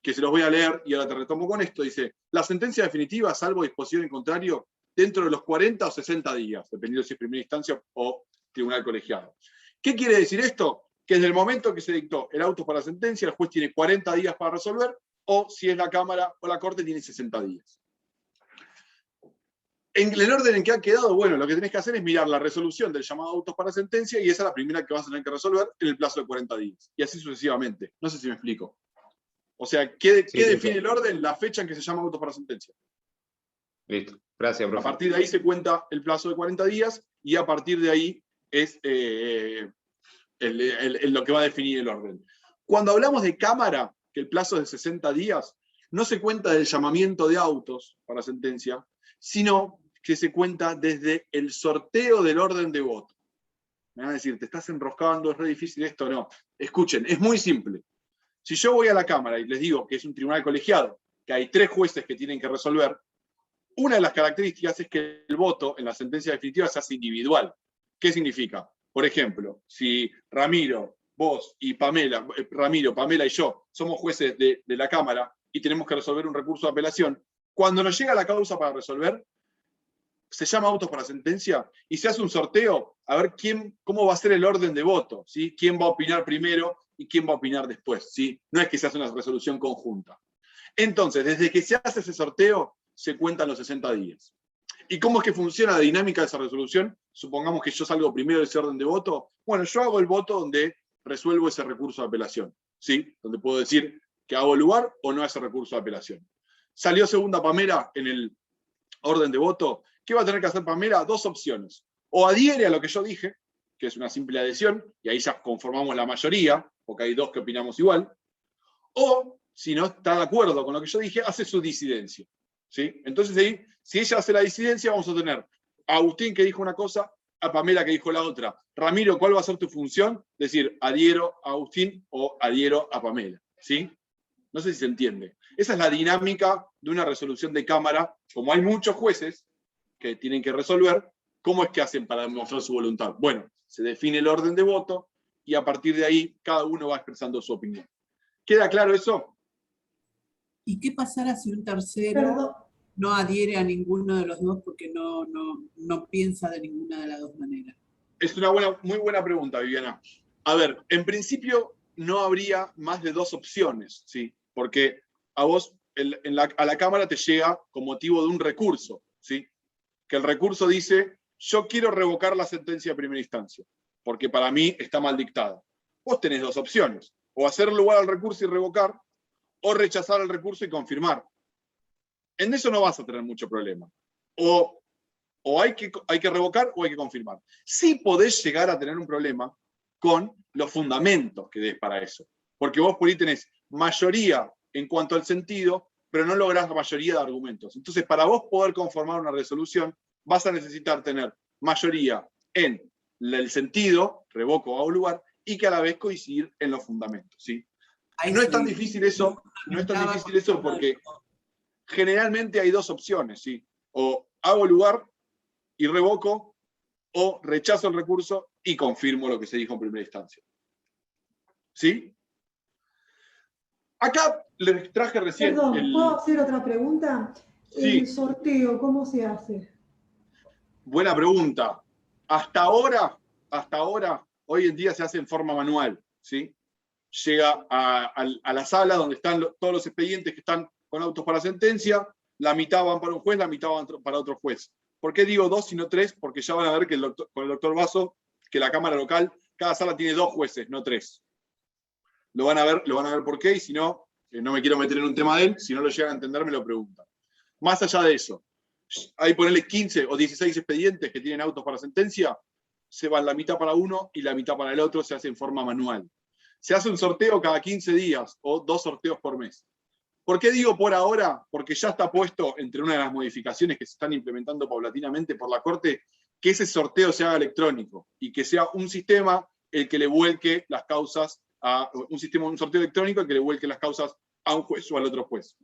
que se los voy a leer y ahora te retomo con esto. Dice, la sentencia definitiva, salvo disposición en contrario, dentro de los 40 o 60 días, dependiendo si es primera instancia o tribunal colegiado. ¿Qué quiere decir esto? Que desde el momento que se dictó el auto para sentencia, el juez tiene 40 días para resolver, o si es la Cámara o la Corte, tiene 60 días. En el orden en que ha quedado, bueno, lo que tenés que hacer es mirar la resolución del llamado autos para sentencia y esa es la primera que vas a tener que resolver en el plazo de 40 días. Y así sucesivamente. No sé si me explico. O sea, ¿qué define el orden? La fecha en que se llama autos para sentencia. Listo. Gracias, profe. A partir de ahí se cuenta el plazo de 40 días y a partir de ahí es lo que va a definir el orden. Cuando hablamos de Cámara, que el plazo es de 60 días, no se cuenta del llamamiento de autos para sentencia, sino que se cuenta desde el sorteo del orden de voto. Me van a decir, te estás enroscando, es re difícil esto. No, escuchen, es muy simple. Si yo voy a la Cámara y les digo que es un tribunal colegiado, que hay 3 jueces que tienen que resolver, una de las características es que el voto en la sentencia definitiva se hace individual. ¿Qué significa? Por ejemplo, si Ramiro, vos y Pamela, Pamela y yo somos jueces de la Cámara y tenemos que resolver un recurso de apelación, cuando nos llega la causa para resolver, se llama autos para sentencia y se hace un sorteo a ver cómo va a ser el orden de voto, ¿sí? Quién va a opinar primero y quién va a opinar después, ¿sí? No es que se hace una resolución conjunta. Entonces, desde que se hace ese sorteo, se cuentan los 60 días. ¿Y cómo es que funciona la dinámica de esa resolución? Supongamos que yo salgo primero de ese orden de voto. Bueno, yo hago el voto donde resuelvo ese recurso de apelación, ¿sí? Donde puedo decir que hago lugar o no a ese recurso de apelación. salió segunda Pamela en el orden de voto. ¿Qué va a tener que hacer Pamela? Dos opciones. O adhiere a lo que yo dije, que es una simple adhesión, y ahí ya conformamos la mayoría, porque hay dos que opinamos igual, o, si no está de acuerdo con lo que yo dije, hace su disidencia. ¿Sí? Entonces ahí, si ella hace la disidencia, vamos a tener a Agustín que dijo una cosa, a Pamela que dijo la otra. Ramiro, ¿cuál va a ser tu función? Decir, adhiero a Agustín o adhiero a Pamela. ¿Sí? No sé si se entiende. Esa es la dinámica de una resolución de Cámara. Como hay muchos jueces que tienen que resolver, ¿cómo es que hacen para demostrar su voluntad? Bueno, se define el orden de voto y a partir de ahí cada uno va expresando su opinión. ¿Queda claro eso? ¿Y qué pasará si un tercero no adhiere a ninguno de los dos porque no piensa de ninguna de las dos maneras? Es una muy buena pregunta, Viviana. A ver, en principio no habría más de dos opciones, ¿sí? Porque a vos, a la Cámara te llega con motivo de un recurso, ¿sí? Que el recurso dice, yo quiero revocar la sentencia de primera instancia, porque para mí está mal dictada. Vos tenés dos opciones, o hacer lugar al recurso y revocar, o rechazar el recurso y confirmar. En eso no vas a tener mucho problema. O hay que revocar o hay que confirmar. Sí podés llegar a tener un problema con los fundamentos que des para eso. Porque vos por ahí tenés mayoría en cuanto al sentido, pero no lográs la mayoría de argumentos. Entonces, para vos poder conformar una resolución, vas a necesitar tener mayoría en el sentido, revoco o hago lugar, y que a la vez coincidir en los fundamentos. ¿Sí? No es tan difícil eso, porque generalmente hay dos opciones, ¿sí? O hago lugar y revoco, o rechazo el recurso y confirmo lo que se dijo en primera instancia. ¿Sí? Acá les traje recién... Perdón, ¿puedo hacer otra pregunta? Sí. ¿El sorteo cómo se hace? Buena pregunta. Hasta ahora, hoy en día se hace en forma manual, ¿sí? Llega a la sala donde están todos los expedientes que están con autos para sentencia, la mitad van para un juez, la mitad van para otro juez. ¿Por qué digo dos y no tres? Porque ya van a ver que con el doctor Basso, que la Cámara local, cada sala tiene dos jueces, no tres. Lo van a ver por qué, y si no, no me quiero meter en un tema de él, si no lo llegan a entender me lo preguntan. Más allá de eso, hay ponerle 15 o 16 expedientes que tienen autos para sentencia, se van la mitad para uno y la mitad para el otro, se hace en forma manual. Se hace un sorteo cada 15 días o 2 sorteos por mes. ¿Por qué digo por ahora? Porque ya está puesto entre una de las modificaciones que se están implementando paulatinamente por la Corte, que ese sorteo se haga electrónico y que sea un sistema el que le vuelque las causas a un sorteo electrónico el que le vuelque las causas a un juez o al otro juez.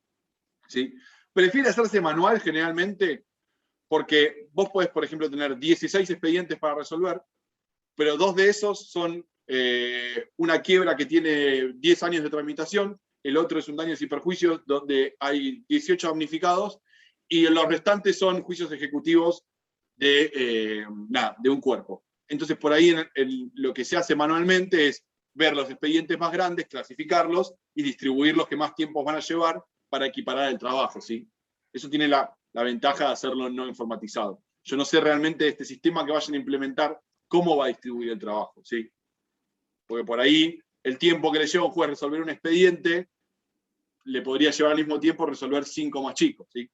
¿Sí? Prefiere hacerse manual generalmente porque vos podés, por ejemplo, tener 16 expedientes para resolver, pero 2 de esos son una quiebra que tiene 10 años de tramitación, el otro es un daños y perjuicios donde hay 18 damnificados, y los restantes son juicios ejecutivos de un cuerpo. Entonces, por ahí lo que se hace manualmente es ver los expedientes más grandes, clasificarlos y distribuir los que más tiempos van a llevar para equiparar el trabajo, ¿sí? Eso tiene la ventaja de hacerlo no informatizado. Yo no sé realmente este sistema que vayan a implementar, cómo va a distribuir el trabajo, ¿sí? Porque por ahí el tiempo que le lleva a un juez resolver un expediente le podría llevar al mismo tiempo resolver 5 más chicos, ¿sí?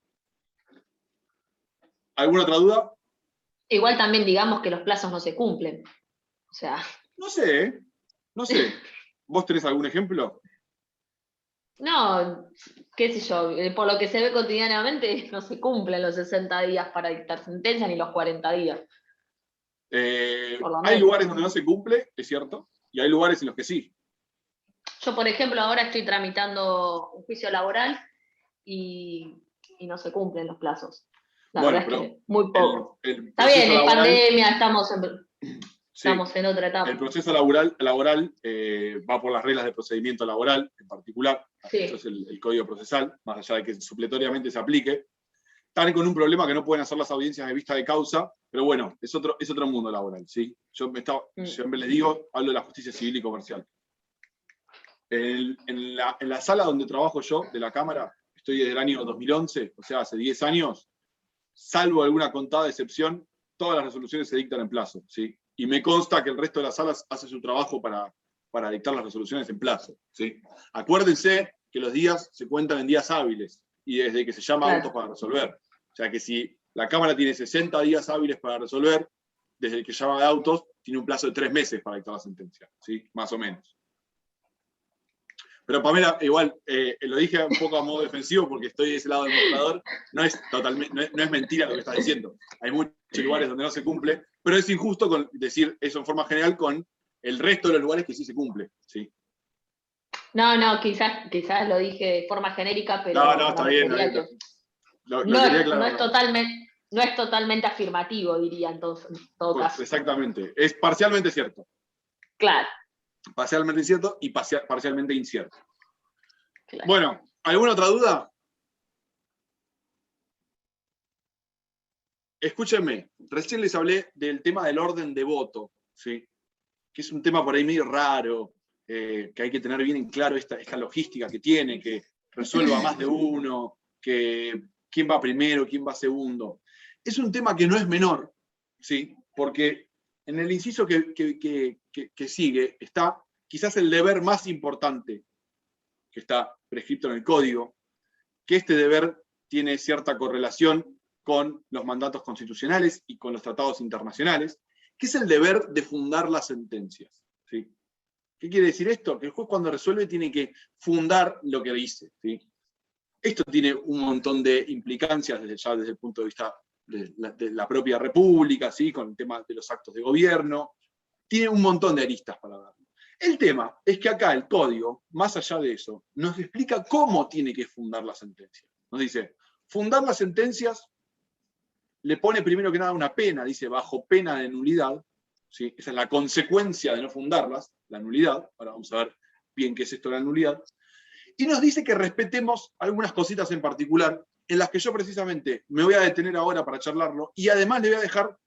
¿Alguna otra duda? Igual también digamos que los plazos no se cumplen. O sea... No sé. ¿Vos tenés algún ejemplo? No, qué sé yo, por lo que se ve cotidianamente no se cumplen los 60 días para dictar sentencia ni los 40 días. Hay lugares donde no se cumple, es cierto, y hay lugares en los que sí. Yo, por ejemplo, ahora estoy tramitando un juicio laboral y no se cumplen los plazos. La verdad es que muy poco. Está bien, es pandemia, estamos en otra etapa. El proceso laboral va por las reglas de procedimiento laboral, en particular. Sí. Eso es el Código Procesal, más allá de que supletoriamente se aplique. Están con un problema que no pueden hacer las audiencias de vista de causa, pero bueno, es otro mundo laboral, ¿sí? Yo siempre les digo, hablo de la justicia civil y comercial. En la sala donde trabajo yo, de la Cámara, estoy desde el año 2011, o sea, hace 10 años, salvo alguna contada excepción, todas las resoluciones se dictan en plazo, ¿sí? Y me consta que el resto de las salas hace su trabajo para dictar las resoluciones en plazo, ¿sí? Acuérdense que los días se cuentan en días hábiles, y desde que se llama autos para resolver. O sea que si la Cámara tiene 60 días hábiles para resolver, desde el que llama de autos, tiene un plazo de 3 meses para dictar la sentencia, ¿sí? Más o menos. Pero Pamela, igual, lo dije un poco a modo defensivo porque estoy de ese lado del mostrador, no es mentira lo que estás diciendo. Hay muchos lugares donde no se cumple, pero es injusto decir eso en forma general con el resto de los lugares que sí se cumple, ¿sí? No, quizás lo dije de forma genérica, pero No, está bien. No es totalmente afirmativo, diría entonces, en todo caso. Exactamente, es parcialmente cierto. Claro. Parcialmente cierto y parcialmente incierto. Claro. Bueno, ¿alguna otra duda? Escúchenme, recién les hablé del tema del orden de voto, ¿sí? Que es un tema por ahí medio raro, que hay que tener bien en claro esta logística que tiene, que resuelva más de uno, que quién va primero, quién va segundo. Es un tema que no es menor, ¿sí? Porque en el inciso que sigue está quizás el deber más importante que está prescrito en el código, que este deber tiene cierta correlación con los mandatos constitucionales y con los tratados internacionales, que es el deber de fundar las sentencias, ¿sí? ¿Qué quiere decir esto? Que el juez cuando resuelve tiene que fundar lo que dice, ¿sí? Esto tiene un montón de implicancias desde el punto de vista de la propia república, ¿sí? Con el tema de los actos de gobierno, tiene un montón de aristas para darlo. El tema es que acá el código, más allá de eso, nos explica cómo tiene que fundar la sentencia. Nos dice, fundar las sentencias le pone primero que nada una pena, dice bajo pena de nulidad, ¿sí? Esa es la consecuencia de no fundarlas, la nulidad. Ahora vamos a ver bien qué es esto de la nulidad. Y nos dice que respetemos algunas cositas en particular, en las que yo precisamente me voy a detener ahora para charlarlo, y además le voy a dejar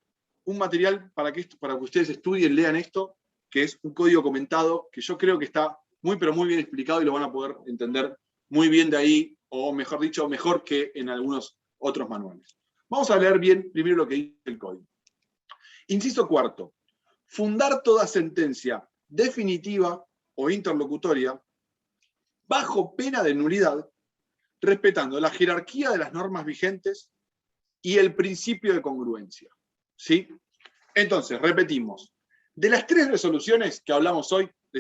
un material para que ustedes estudien, lean esto, que es un código comentado, que yo creo que está muy pero muy bien explicado y lo van a poder entender muy bien de ahí, o mejor dicho, mejor que en algunos otros manuales. Vamos a leer bien primero lo que dice el código. Inciso cuarto. Fundar toda sentencia definitiva o interlocutoria bajo pena de nulidad, respetando la jerarquía de las normas vigentes y el principio de congruencia. ¿Sí? Entonces, repetimos. De las 3 resoluciones que hablamos hoy, de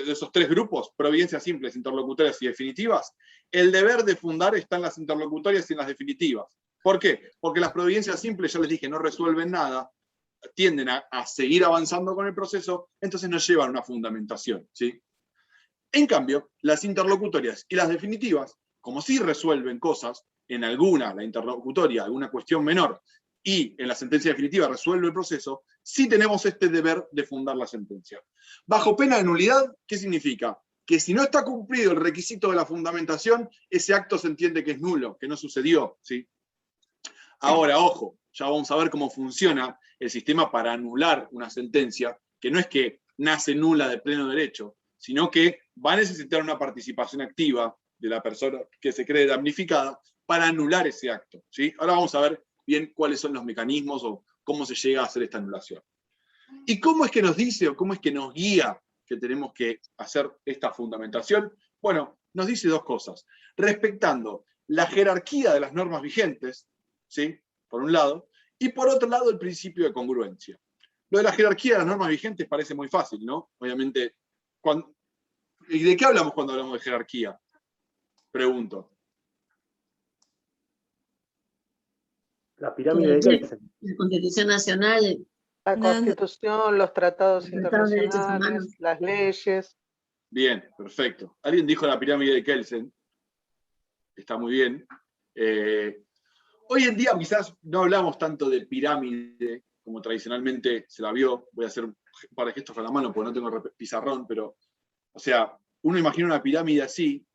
esos 3 grupos, providencias simples, interlocutorias y definitivas, el deber de fundar está en las interlocutorias y en las definitivas. ¿Por qué? Porque las providencias simples, ya les dije, no resuelven nada, tienden a seguir avanzando con el proceso, entonces no llevan una fundamentación, ¿sí? En cambio, las interlocutorias y las definitivas, como sí resuelven cosas, en alguna, la interlocutoria, alguna cuestión menor, y en la sentencia definitiva resuelve el proceso, sí tenemos este deber de fundar la sentencia. Bajo pena de nulidad, ¿qué significa? Que si no está cumplido el requisito de la fundamentación, ese acto se entiende que es nulo, que no sucedió, ¿sí? Ahora, ojo, ya vamos a ver cómo funciona el sistema para anular una sentencia, que no es que nace nula de pleno derecho, sino que va a necesitar una participación activa de la persona que se cree damnificada para anular ese acto, ¿sí? Ahora vamos a ver bien cuáles son los mecanismos o cómo se llega a hacer esta anulación. ¿Y cómo es que nos dice o cómo es que nos guía que tenemos que hacer esta fundamentación? Bueno, nos dice 2 cosas. Respetando la jerarquía de las normas vigentes, ¿sí? Por un lado, y por otro lado el principio de congruencia. Lo de la jerarquía de las normas vigentes parece muy fácil, ¿no? Obviamente, ¿y de qué hablamos cuando hablamos de jerarquía? Pregunto. La pirámide de Kelsen. La Constitución Nacional. La Constitución, los tratados Tratados de derechos internacionales, humanos. las leyes. Bien, perfecto. Alguien dijo la pirámide de Kelsen. Está muy bien. Hoy en día quizás no hablamos tanto de pirámide como tradicionalmente se la vio. Voy a hacer un par de gestos con la mano porque no tengo pizarrón, pero, o sea, uno imagina una pirámide así,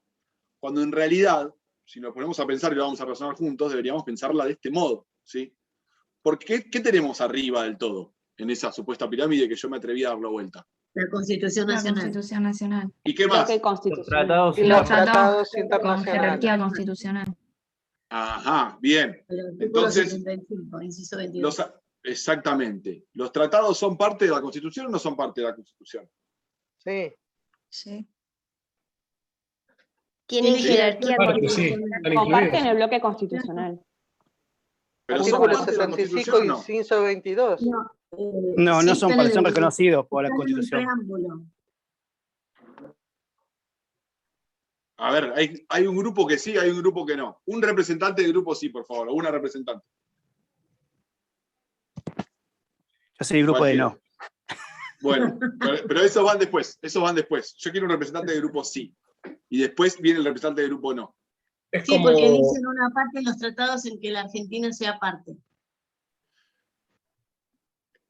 cuando en realidad, si nos ponemos a pensar y lo vamos a razonar juntos, deberíamos pensarla de este modo, ¿sí? Porque ¿qué tenemos arriba del todo en esa supuesta pirámide que yo me atreví a dar la vuelta? La Constitución Nacional. La Constitución Nacional. ¿Y qué más? Los tratados Y los tratados Con internacionales. jerarquía constitucional. Ajá, bien. El artículo Entonces, 75, inciso 22. exactamente. ¿Los tratados son parte de la Constitución o no son parte de la Constitución? Sí. Sí. Tienen ¿Sí? jerarquía Parte, sí, constitucional. están Comparte en incluidos. el bloque constitucional. Pero son Artículo parte de la 75 Constitución, ¿o y no? inciso 22. No, sí no son están parte, en son el- reconocidos por la están en el Constitución. preámbulo. A ver, hay un grupo que sí, hay un grupo que no. Un representante del grupo sí, por favor, o una representante. Yo soy el grupo de Cualquiera. no. Bueno, pero esos van después, esos van después. Yo quiero un representante del grupo sí. Y después viene el representante del grupo no. Es Sí, como, porque dicen una parte en los tratados en que la Argentina sea parte.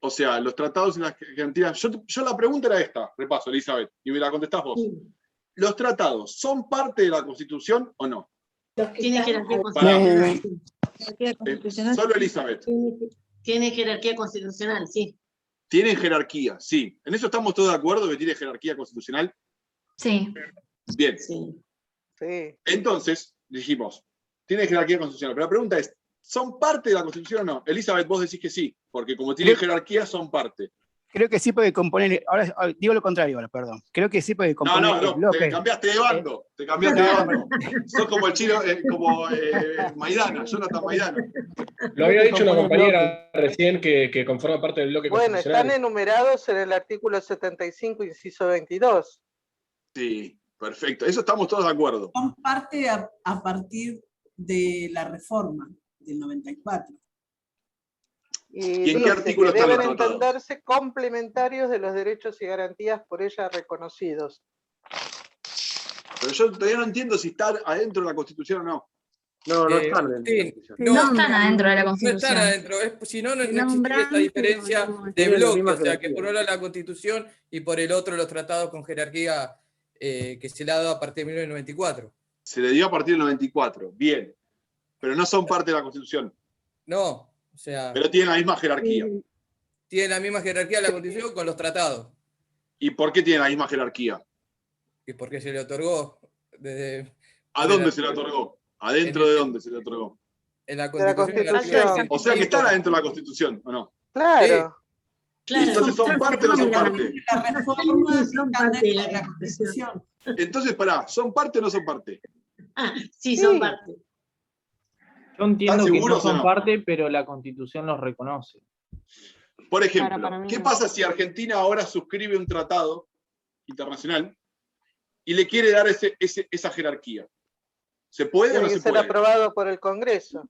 O sea, los tratados en la Argentina. Yo la pregunta era esta, repaso, Elizabeth, y me la contestás vos. Sí. ¿Los tratados son parte de la Constitución o no? Tiene jerarquía Pará. constitucional. Jerarquía constitucional. Solo Elizabeth. Tiene jerarquía constitucional, sí. ¿Tienen jerarquía? Sí. ¿En eso estamos todos de acuerdo que tiene jerarquía constitucional? Sí. Bien. Sí. Sí. Entonces, dijimos, tiene jerarquía constitucional. Pero la pregunta es, ¿son parte de la Constitución o no? Elizabeth, vos decís que sí, porque como tienen jerarquía, son parte. Creo que sí puede componer, ahora digo lo contrario ahora, perdón. Creo que sí puede No, componer el no, bloque. te cambiaste de bando. Te cambiaste de bando. Sos como el chino, como Maidana, Jonathan Maidana. lo había dicho una compañera recién que conforma parte del bloque Bueno, constitucional. están enumerados en el artículo 75, inciso 22. Sí, perfecto. Eso estamos todos de acuerdo. Son parte a partir de la reforma del 94. Y ¿Y en qué dice artículo que están los deben tratados? entenderse complementarios de los derechos y garantías por ella reconocidos. Pero yo todavía no entiendo si está adentro de la Constitución o no. No, no están dentro de la Constitución. No están adentro de la No Constitución. están adentro, si no, no existiría Nombran, esta diferencia pero no de tienen la bloque, misma o sea, que jerarquía. por un lado la Constitución y por el otro los tratados con jerarquía que se le ha dado a partir de 1994. Se le dio a partir del 94. Bien. Pero no son parte de la Constitución. No, o sea, Pero tienen la misma jerarquía. tiene la misma jerarquía la Constitución con los tratados. ¿Y por qué tienen la misma jerarquía? Y porque se le otorgó desde, ¿A dónde se le otorgó? ¿Adentro de dónde se le otorgó? en la De la Constitución. Constitución. O sea que están adentro de la Constitución, ¿o no? Claro. Claro, Entonces, ¿son parte o no son parte? La reforma son está parte de dentro la de la Constitución. Constitución. Entonces, pará, ¿son parte o no son parte? Ah, sí, son Sí. parte. Yo entiendo que no seguros o son no? parte, pero la Constitución los reconoce. Por Claro, ejemplo, para mí ¿qué no. pasa si Argentina ahora suscribe un tratado internacional y le quiere dar esa jerarquía? ¿Se puede o Tiene no que se ser puede? aprobado por el Congreso.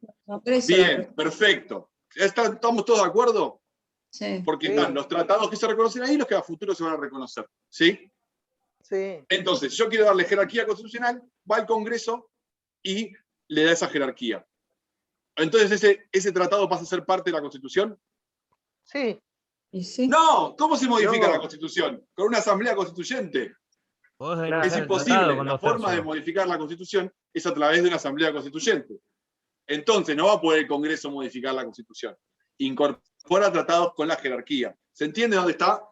Bien, perfecto. ¿Estamos todos de acuerdo? Sí. Porque Sí. están los tratados que se reconocen ahí y los que a futuro se van a reconocer. ¿Sí? Sí. Entonces, yo quiero darle jerarquía constitucional, va al Congreso y le da esa jerarquía. Entonces, ¿ese tratado pasa a ser parte de la Constitución? Sí. No, ¿cómo se modifica No. la Constitución? Con una asamblea constituyente. Claro. Es imposible. La forma de modificar la Constitución es a través de una asamblea constituyente. Entonces, no va a poder el Congreso modificar la Constitución. Incorpora tratados con la jerarquía. ¿Se entiende dónde está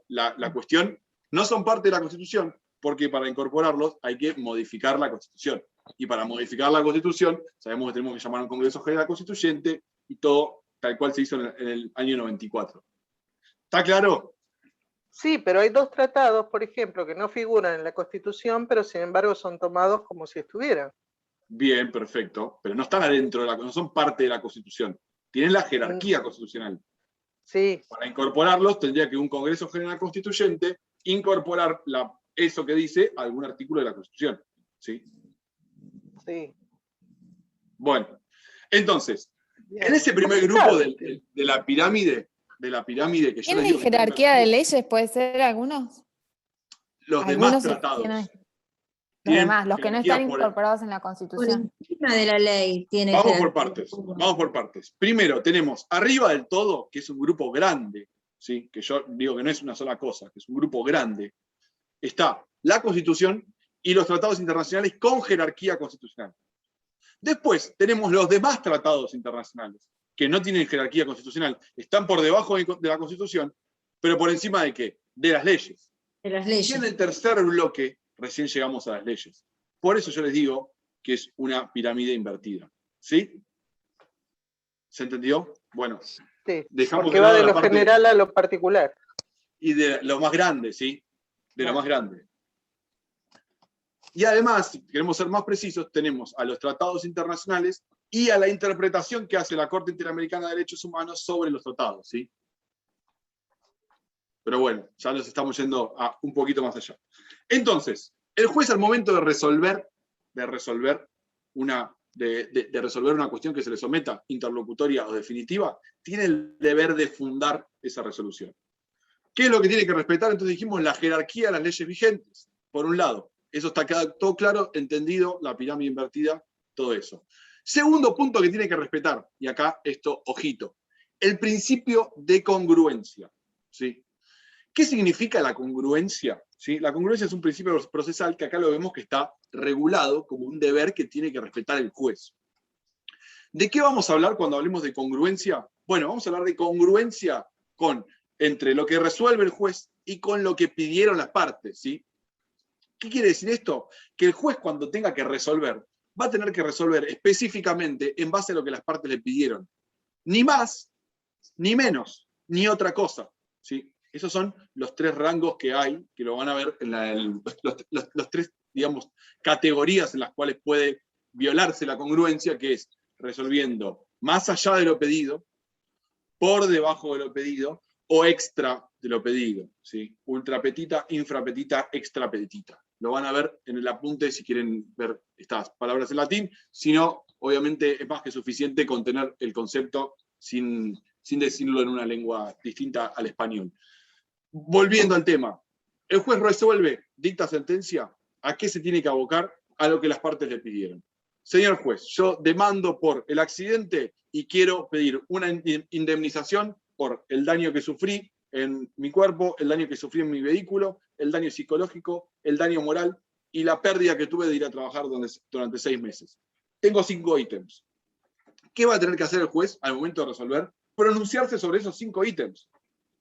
la cuestión? No son parte de la Constitución, porque para incorporarlos hay que modificar la Constitución. Y para modificar la Constitución, sabemos que tenemos que llamar a un Congreso General Constituyente y todo tal cual se hizo en el año 94. ¿Está claro? Sí, pero hay dos tratados, por ejemplo, que no figuran en la Constitución, pero sin embargo son tomados como si estuvieran. Bien, perfecto. Pero no están adentro de no son parte de la Constitución. Tienen la jerarquía constitucional. Sí. Para incorporarlos tendría que un Congreso General Constituyente incorporar eso que dice a algún artículo de la Constitución. ¿Sí? Sí. Bueno, entonces, en ese primer grupo de la pirámide que yo les ¿Tienen digo que jerarquía de leyes? ¿Puede ser algunos? los demás Algunos tratados. tienen- Los tienen demás, los que no jerarquía están por- incorporados en la Por Constitución. encima de la ley tiene Vamos jerarquía. por partes. Primero, tenemos arriba del todo, que es un grupo grande, ¿sí? Que yo digo que no es una sola cosa, que es un grupo grande, está la Constitución y los tratados internacionales con jerarquía constitucional. Después tenemos los demás tratados internacionales, que no tienen jerarquía constitucional, están por debajo de la Constitución, pero por encima de ¿qué? De las leyes. De las Y leyes. en el tercer bloque recién llegamos a las leyes. Por eso yo les digo que es una pirámide invertida. ¿Sí? ¿Se entendió? Bueno, Sí. dejamos Porque de va lado de la lo parte- general a lo particular. y de lo más grande, ¿sí? De lo más grande. Y además, si queremos ser más precisos, tenemos a los tratados internacionales y a la interpretación que hace la Corte Interamericana de Derechos Humanos sobre los tratados, ¿sí? Pero bueno, ya nos estamos yendo un poquito más allá. Entonces, el juez al momento de resolver una cuestión que se le someta interlocutoria o definitiva, tiene el deber de fundar esa resolución. ¿Qué es lo que tiene que respetar? Entonces dijimos la jerarquía de las leyes vigentes, por un lado. Eso está todo claro, entendido, la pirámide invertida, todo eso. Segundo punto que tiene que respetar, y acá esto, ojito, el principio de congruencia, ¿sí? ¿Qué significa la congruencia? ¿Sí? La congruencia es un principio procesal que acá lo vemos que está regulado como un deber que tiene que respetar el juez. ¿De qué vamos a hablar cuando hablemos de congruencia? Bueno, vamos a hablar de congruencia entre lo que resuelve el juez y con lo que pidieron las partes, ¿sí? ¿Qué quiere decir esto? Que el juez cuando tenga que resolver, va a tener que resolver específicamente en base a lo que las partes le pidieron. Ni más, ni menos, ni otra cosa, ¿sí? Esos son los tres rangos que hay, que lo van a ver en los tres, digamos, categorías en las cuales puede violarse la congruencia, que es resolviendo más allá de lo pedido, por debajo de lo pedido, o extra de lo pedido, ¿sí? Ultrapetita, infrapetita, extrapetita. Lo van a ver en el apunte si quieren ver estas palabras en latín, si no, obviamente es más que suficiente con tener el concepto sin decirlo en una lengua distinta al español. Volviendo al tema, el juez resuelve, dicta sentencia, ¿a qué se tiene que abocar? A lo que las partes le pidieron. Señor juez, yo demando por el accidente y quiero pedir una indemnización por el daño que sufrí en mi cuerpo, el daño que sufrí en mi vehículo, el daño psicológico, el daño moral y la pérdida que tuve de ir a trabajar durante 6 meses. Tengo 5 ítems. ¿Qué va a tener que hacer el juez al momento de resolver? Pronunciarse sobre esos 5 ítems.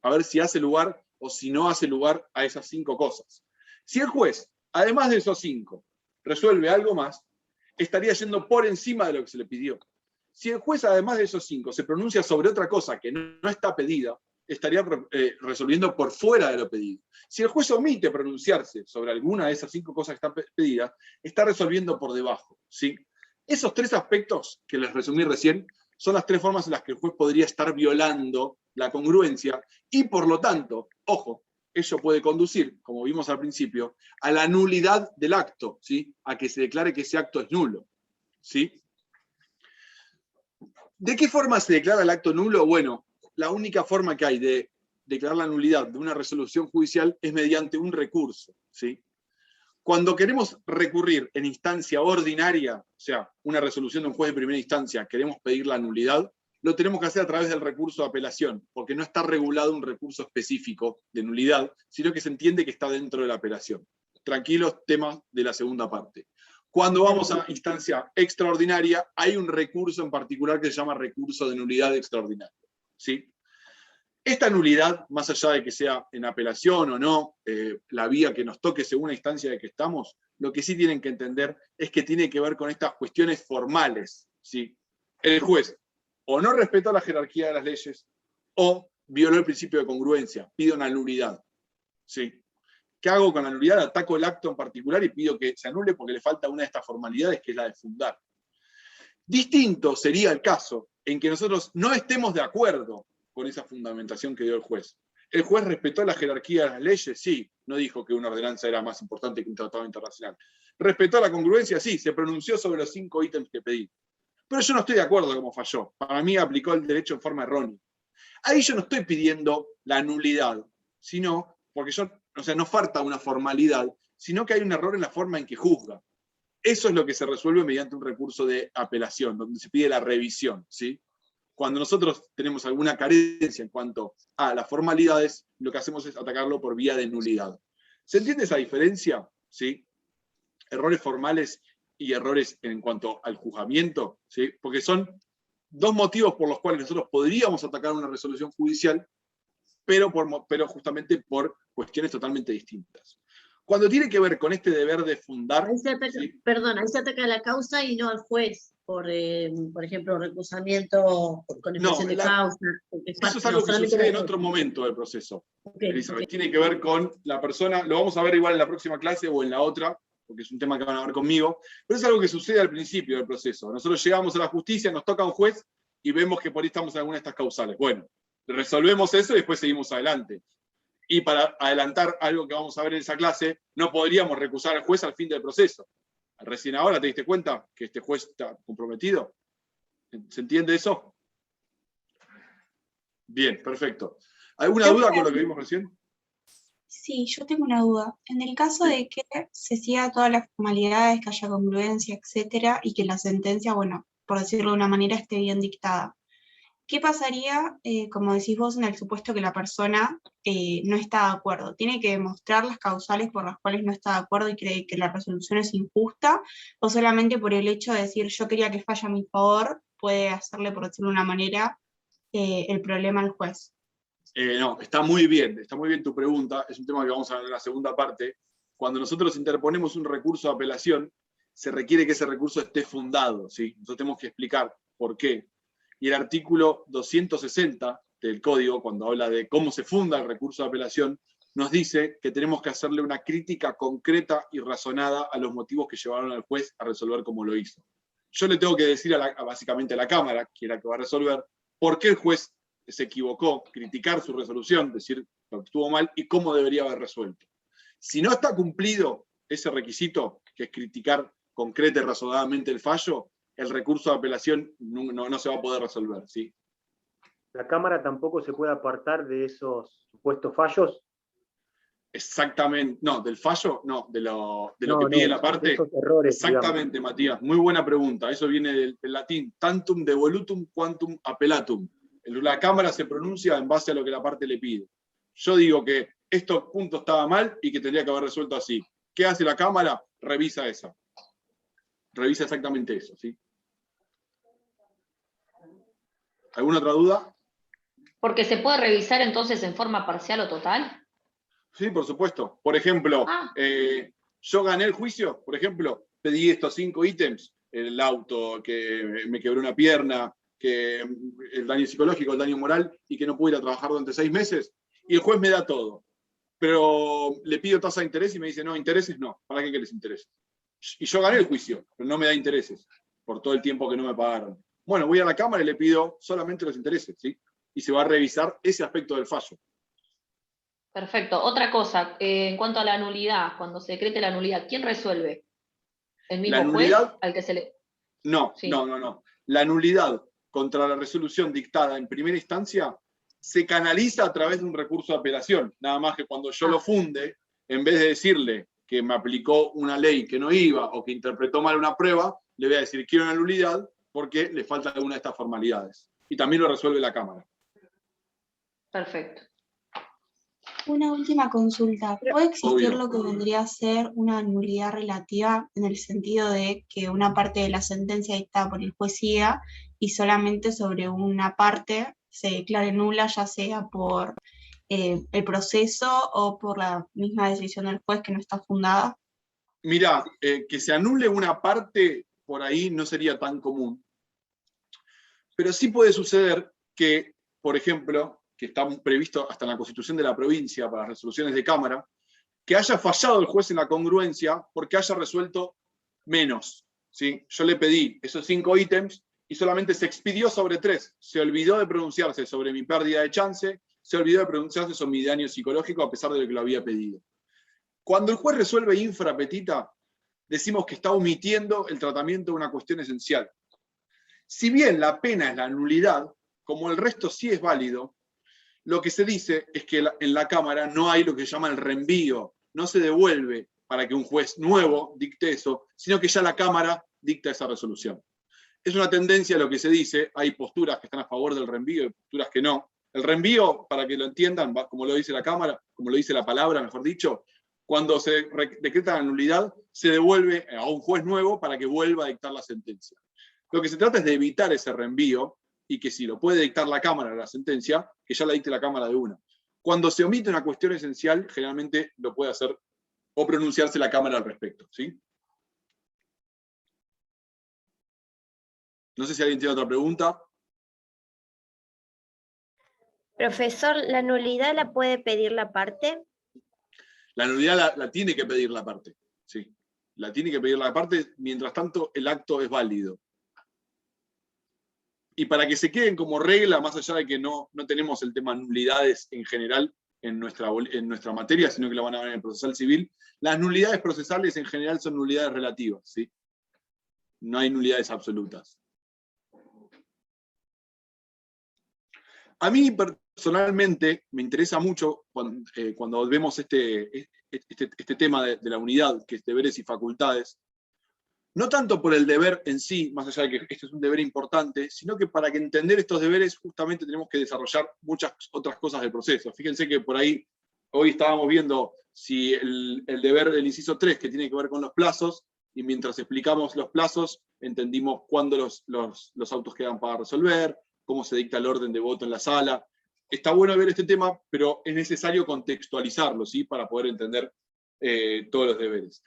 A ver si hace lugar o si no hace lugar a esas 5 cosas. Si el juez, además de esos 5, resuelve algo más, estaría yendo por encima de lo que se le pidió. Si el juez, además de esos 5, se pronuncia sobre otra cosa que no está pedida, estaría resolviendo por fuera de lo pedido. Si el juez omite pronunciarse sobre alguna de esas 5 cosas que están pedidas, está resolviendo por debajo, ¿sí? Esos 3 aspectos que les resumí recién son las 3 formas en las que el juez podría estar violando la congruencia y, por lo tanto, ojo, eso puede conducir, como vimos al principio, a la nulidad del acto, ¿sí? A que se declare que ese acto es nulo, ¿sí? ¿De qué forma se declara el acto nulo? Bueno, la única forma que hay de declarar la nulidad de una resolución judicial es mediante un recurso, ¿sí? Cuando queremos recurrir en instancia ordinaria, o sea, una resolución de un juez de primera instancia, queremos pedir la nulidad, lo tenemos que hacer a través del recurso de apelación, porque no está regulado un recurso específico de nulidad, sino que se entiende que está dentro de la apelación. Tranquilos, temas de la segunda parte. Cuando vamos a instancia extraordinaria, hay un recurso en particular que se llama recurso de nulidad extraordinaria, ¿sí? Esta nulidad, más allá de que sea en apelación o no, la vía que nos toque según la instancia de que estamos, lo que sí tienen que entender es que tiene que ver con estas cuestiones formales, ¿sí? El juez o no respetó la jerarquía de las leyes, o violó el principio de congruencia, pido una nulidad, ¿sí? ¿Qué hago con la nulidad? Ataco el acto en particular y pido que se anule porque le falta una de estas formalidades, que es la de fundar. Distinto sería el caso en que nosotros no estemos de acuerdo con esa fundamentación que dio el juez. ¿El juez respetó la jerarquía de las leyes? Sí, no dijo que una ordenanza era más importante que un tratado internacional. ¿Respetó la congruencia? Sí, se pronunció sobre los 5 ítems que pedí. Pero yo no estoy de acuerdo cómo falló. Para mí aplicó el derecho en forma errónea. Ahí yo no estoy pidiendo la nulidad, sino, porque no falta una formalidad, sino que hay un error en la forma en que juzga. Eso es lo que se resuelve mediante un recurso de apelación, donde se pide la revisión, ¿sí? Cuando nosotros tenemos alguna carencia en cuanto a las formalidades, lo que hacemos es atacarlo por vía de nulidad. ¿Se entiende esa diferencia? ¿Sí? Errores formales y errores en cuanto al juzgamiento, ¿sí? Porque son 2 motivos por los cuales nosotros podríamos atacar una resolución judicial, pero justamente por cuestiones totalmente distintas. Cuando tiene que ver con este deber de fundar... Ahí se ataca a la causa y no al juez, por ejemplo, recusamiento con expresión de causa. Eso es algo que sucede en otro momento del proceso, Elizabeth. Tiene que ver con la persona, lo vamos a ver igual en la próxima clase o en la otra, porque es un tema que van a ver conmigo, pero es algo que sucede al principio del proceso. Nosotros llegamos a la justicia, nos toca un juez y vemos que por ahí estamos en alguna de estas causales. Bueno, resolvemos eso y después seguimos adelante. Y para adelantar algo que vamos a ver en esa clase, no podríamos recusar al juez al fin del proceso. Recién ahora te diste cuenta que este juez está comprometido. ¿Se entiende eso? Bien, perfecto. ¿Alguna duda con lo que vimos recién? Sí, yo tengo una duda. En el caso de que se siga todas las formalidades, que haya congruencia, etcétera, y que la sentencia, bueno, por decirlo de una manera, esté bien dictada, ¿qué pasaría, como decís vos, en el supuesto que la persona no está de acuerdo? ¿Tiene que demostrar las causales por las cuales no está de acuerdo y cree que la resolución es injusta? ¿O solamente por el hecho de decir yo quería que falle a mi favor, puede hacerle, por decirlo de una manera, el problema al juez? No, está muy bien tu pregunta, es un tema que vamos a ver en la segunda parte. Cuando nosotros interponemos un recurso de apelación, se requiere que ese recurso esté fundado, ¿sí? Nosotros tenemos que explicar por qué. Y el artículo 260 del Código, cuando habla de cómo se funda el recurso de apelación, nos dice que tenemos que hacerle una crítica concreta y razonada a los motivos que llevaron al juez a resolver como lo hizo. Yo le tengo que decir básicamente a la Cámara, que era la que va a resolver, por qué el juez se equivocó, criticar su resolución, decir lo que estuvo mal y cómo debería haber resuelto. Si no está cumplido ese requisito, que es criticar concreta y razonadamente el fallo, el recurso de apelación no se va a poder resolver, ¿sí? ¿La Cámara tampoco se puede apartar de esos supuestos fallos? Exactamente, no, del fallo, no, de lo que pide la parte. Esos errores, exactamente, digamos. Matías, muy buena pregunta. Eso viene del latín, tantum devolutum quantum appellatum. La Cámara se pronuncia en base a lo que la parte le pide. Yo digo que estos puntos estaban mal y que tendría que haber resuelto así. ¿Qué hace la Cámara? Revisa esa. Revisa exactamente eso, ¿sí? ¿Alguna otra duda? Porque se puede revisar entonces en forma parcial o total. Sí, por supuesto. Por ejemplo, yo gané el juicio, por ejemplo, pedí estos 5 ítems, el auto, que me quebró una pierna, que el daño psicológico, el daño moral, y que no pude ir a trabajar durante 6 meses, y el juez me da todo. Pero le pido tasa de interés y me dice, no, intereses no, ¿para qué querés intereses? Y yo gané el juicio, pero no me da intereses, por todo el tiempo que no me pagaron. Bueno, voy a la Cámara y le pido solamente los intereses, ¿sí? Y se va a revisar ese aspecto del fallo. Perfecto. Otra cosa, en cuanto a la nulidad, cuando se decrete la nulidad, ¿quién resuelve? ¿El mismo juez al que se le...? No, sí. No. La nulidad contra la resolución dictada en primera instancia se canaliza a través de un recurso de apelación. Nada más que cuando yo lo funde, en vez de decirle que me aplicó una ley que no iba o que interpretó mal una prueba, le voy a decir quiero una nulidad porque le falta alguna de estas formalidades. Y también lo resuelve la Cámara. Perfecto. Una última consulta. ¿Puede existir Obvio. lo que vendría a ser una nulidad relativa en el sentido de que una parte de la sentencia dictada por el juez siga y solamente sobre una parte se declare nula, ya sea por el proceso o por la misma decisión del juez que no está fundada? Mirá, que se anule una parte por ahí no sería tan común. Pero sí puede suceder que, por ejemplo, que está previsto hasta en la Constitución de la provincia para las resoluciones de Cámara, que haya fallado el juez en la congruencia porque haya resuelto menos, ¿sí? Yo le pedí esos 5 ítems y solamente se expidió sobre 3. Se olvidó de pronunciarse sobre mi pérdida de chance, se olvidó de pronunciarse sobre mi daño psicológico a pesar de lo que lo había pedido. Cuando el juez resuelve infra petita, decimos que está omitiendo el tratamiento de una cuestión esencial. Si bien la pena es la nulidad, como el resto sí es válido, lo que se dice es que en la Cámara no hay lo que se llama el reenvío, no se devuelve para que un juez nuevo dicte eso, sino que ya la Cámara dicta esa resolución. Es una tendencia a lo que se dice, hay posturas que están a favor del reenvío y posturas que no. El reenvío, para que lo entiendan, como lo dice la Cámara, como lo dice la palabra, mejor dicho, cuando se decreta la nulidad, se devuelve a un juez nuevo para que vuelva a dictar la sentencia. Lo que se trata es de evitar ese reenvío, y que si lo puede dictar la Cámara la sentencia, que ya la dicte la Cámara de una. Cuando se omite una cuestión esencial, generalmente lo puede hacer o pronunciarse la Cámara al respecto, ¿sí? No sé si alguien tiene otra pregunta. Profesor, ¿la nulidad la puede pedir la parte? La nulidad la tiene que pedir la parte, sí. La tiene que pedir la parte, mientras tanto el acto es válido. Y para que se queden como regla, más allá de que no tenemos el tema nulidades en general en nuestra materia, sino que lo van a ver en el procesal civil, las nulidades procesales en general son nulidades relativas, ¿sí? No hay nulidades absolutas. A mí personalmente me interesa mucho cuando vemos este tema de la unidad, que es deberes y facultades, no tanto por el deber en sí, más allá de que este es un deber importante, sino que para que entender estos deberes justamente tenemos que desarrollar muchas otras cosas del proceso. Fíjense que por ahí, hoy estábamos viendo si el deber del inciso 3, que tiene que ver con los plazos, y mientras explicamos los plazos, entendimos cuándo los autos quedan para resolver, cómo se dicta el orden de voto en la sala. Está bueno ver este tema, pero es necesario contextualizarlo, ¿sí? Para poder entender todos los deberes.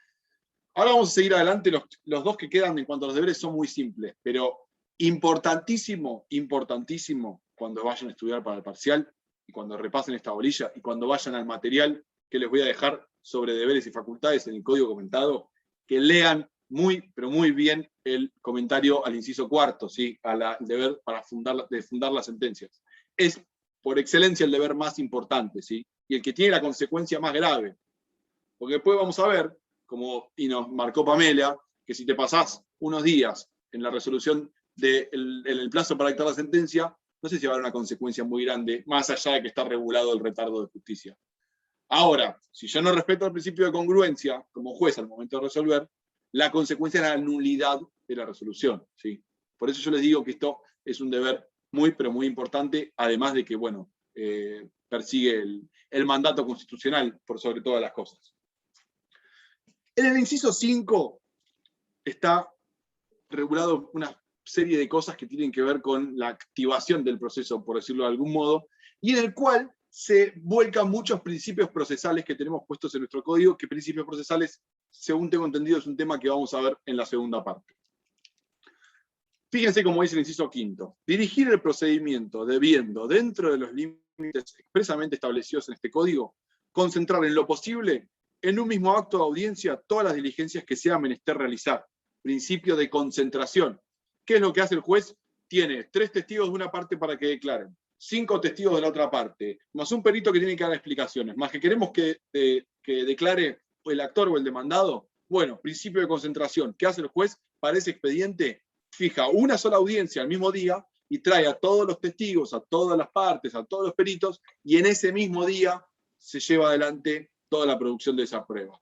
Ahora vamos a seguir adelante. Los dos que quedan en cuanto a los deberes son muy simples, pero importantísimo, importantísimo, cuando vayan a estudiar para el parcial, y cuando repasen esta bolilla, y cuando vayan al material que les voy a dejar sobre deberes y facultades en el código comentado, que lean muy, pero muy bien el comentario al inciso cuarto, ¿sí? Al deber para fundar las sentencias. Es por excelencia el deber más importante, ¿sí? Y el que tiene la consecuencia más grave. Porque después vamos a ver, y nos marcó Pamela, que si te pasás unos días en la resolución del plazo para dictar la sentencia, no sé si va a haber una consecuencia muy grande, más allá de que está regulado el retardo de justicia. Ahora, si yo no respeto el principio de congruencia como juez al momento de resolver, la consecuencia es la nulidad de la resolución, ¿sí? Por eso yo les digo que esto es un deber muy, pero muy importante, además de que, bueno, persigue el mandato constitucional por sobre todas las cosas. En el inciso 5 está regulado una serie de cosas que tienen que ver con la activación del proceso, por decirlo de algún modo, y en el cual se vuelcan muchos principios procesales que tenemos puestos en nuestro código, que principios procesales, según tengo entendido, es un tema que vamos a ver en la segunda parte. Fíjense cómo dice el inciso 5. Dirigir el procedimiento debiendo, dentro de los límites expresamente establecidos en este código, concentrar en lo posible en un mismo acto de audiencia todas las diligencias que sea menester realizar. Principio de concentración. ¿Qué es lo que hace el juez? Tiene 3 testigos de una parte para que declaren, 5 testigos de la otra parte, más un perito que tiene que dar explicaciones, más que queremos que declare el actor o el demandado. Bueno, principio de concentración. ¿Qué hace el juez? Para ese expediente fija una sola audiencia al mismo día y trae a todos los testigos, a todas las partes, a todos los peritos, y en ese mismo día se lleva adelante toda la producción de esa prueba.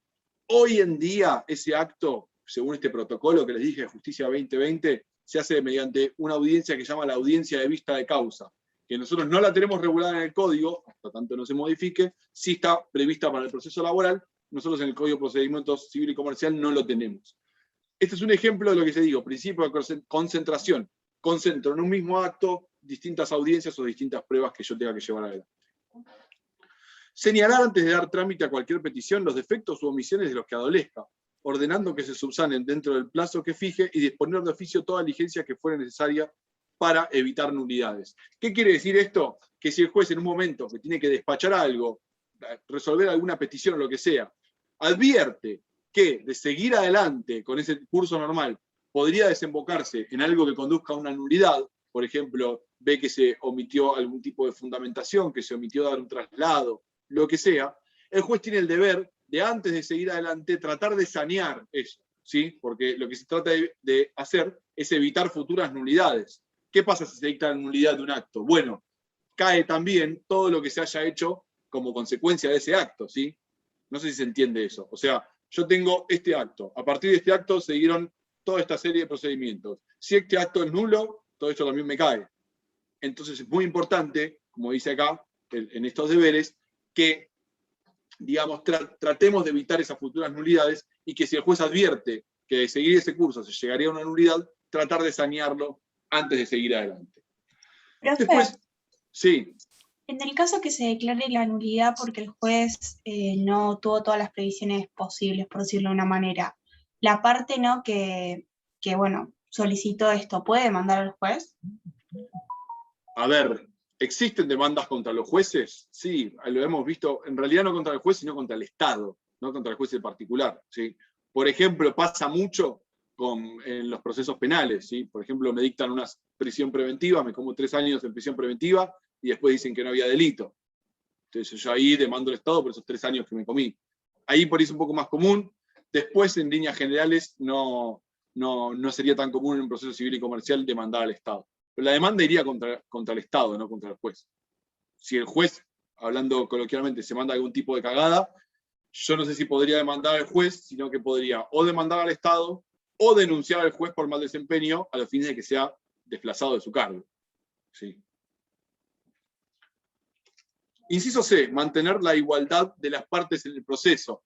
Hoy en día, ese acto, según este protocolo que les dije de Justicia 2020, se hace mediante una audiencia que se llama la audiencia de vista de causa, que nosotros no la tenemos regulada en el código, hasta tanto no se modifique, sí está prevista para el proceso laboral, nosotros en el Código de Procedimientos Civil y Comercial no lo tenemos. Este es un ejemplo de lo que se digo, principio de concentración. Concentro en un mismo acto distintas audiencias o distintas pruebas que yo tenga que llevar adelante. Señalar antes de dar trámite a cualquier petición los defectos u omisiones de los que adolezca, ordenando que se subsanen dentro del plazo que fije y disponer de oficio toda diligencia que fuera necesaria para evitar nulidades. ¿Qué quiere decir esto? Que si el juez en un momento que tiene que despachar algo, resolver alguna petición o lo que sea, advierte que de seguir adelante con ese curso normal podría desembocarse en algo que conduzca a una nulidad, por ejemplo, ve que se omitió algún tipo de fundamentación, que se omitió dar un traslado, lo que sea, el juez tiene el deber de, antes de seguir adelante, tratar de sanear eso, ¿sí? Porque lo que se trata de hacer es evitar futuras nulidades. ¿Qué pasa si se dicta la nulidad de un acto? Bueno, cae también todo lo que se haya hecho como consecuencia de ese acto, ¿sí? No sé si se entiende eso. O sea, yo tengo este acto. A partir de este acto se siguieron toda esta serie de procedimientos. Si este acto es nulo, todo esto también me cae. Entonces es muy importante, como dice acá, en estos deberes, que, digamos, tratemos de evitar esas futuras nulidades y que si el juez advierte que de seguir ese curso se llegaría a una nulidad, tratar de sanearlo antes de seguir adelante. Profe, después, sí. En el caso que se declare la nulidad porque el juez no tuvo todas las previsiones posibles, por decirlo de una manera, la parte ¿no? que bueno, solicitó esto, ¿puede demandar al juez? A ver, ¿existen demandas contra los jueces? Sí, lo hemos visto, en realidad no contra el juez, sino contra el Estado, no contra el juez en particular, ¿sí? Por ejemplo, pasa mucho en los procesos penales, ¿sí? Por ejemplo, me dictan una prisión preventiva, me como 3 años en prisión preventiva y después dicen que no había delito. Entonces yo ahí demando al Estado por esos 3 años que me comí. Ahí por ahí es un poco más común. Después, en líneas generales, no sería tan común en un proceso civil y comercial demandar al Estado. Pero la demanda iría contra el Estado, no contra el juez. Si el juez, hablando coloquialmente, se manda algún tipo de cagada, yo no sé si podría demandar al juez, sino que podría o demandar al Estado o denunciar al juez por mal desempeño a los fines de que sea desplazado de su cargo. ¿Sí? Inciso C, mantener la igualdad de las partes en el proceso.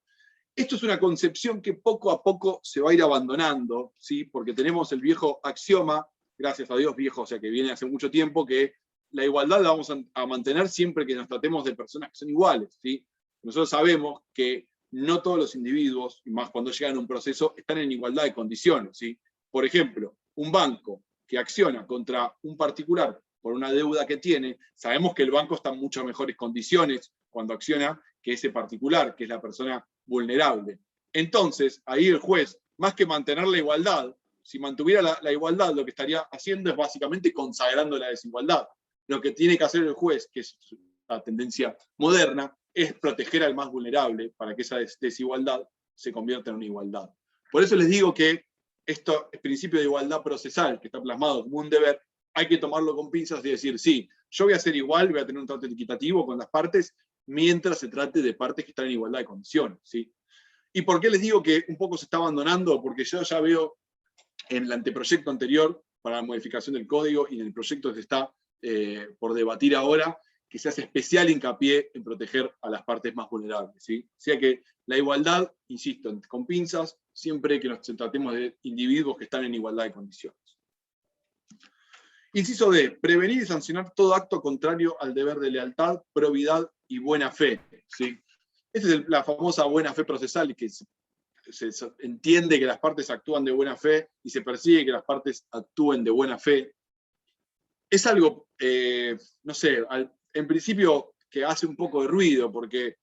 Esto es una concepción que poco a poco se va a ir abandonando, ¿sí? Porque tenemos el viejo axioma, gracias a Dios viejo, o sea que viene hace mucho tiempo, que la igualdad la vamos a mantener siempre que nos tratemos de personas que son iguales, ¿sí? Nosotros sabemos que no todos los individuos, y más cuando llegan a un proceso, están en igualdad de condiciones, ¿sí? Por ejemplo, un banco que acciona contra un particular por una deuda que tiene, sabemos que el banco está en muchas mejores condiciones cuando acciona que ese particular, que es la persona vulnerable. Entonces, ahí el juez, más que mantener la igualdad, si mantuviera la igualdad, lo que estaría haciendo es básicamente consagrando la desigualdad. Lo que tiene que hacer el juez, que es la tendencia moderna, es proteger al más vulnerable para que esa desigualdad se convierta en una igualdad. Por eso les digo que esto, el principio de igualdad procesal, que está plasmado como un deber, hay que tomarlo con pinzas y decir, sí, yo voy a ser igual, voy a tener un trato equitativo con las partes, mientras se trate de partes que están en igualdad de condiciones, ¿sí? ¿Y por qué les digo que un poco se está abandonando? Porque yo ya veo en el anteproyecto anterior para la modificación del código y en el proyecto que se está por debatir ahora, que se hace especial hincapié en proteger a las partes más vulnerables, ¿sí? O sea que la igualdad, insisto, con pinzas, siempre que nos tratemos de individuos que están en igualdad de condiciones. Inciso D, prevenir y sancionar todo acto contrario al deber de lealtad, probidad y buena fe, ¿sí? Esta es la famosa buena fe procesal, que se entiende que las partes actúan de buena fe y se persigue que las partes actúen de buena fe. Es algo, no sé, en principio que hace un poco de ruido, porque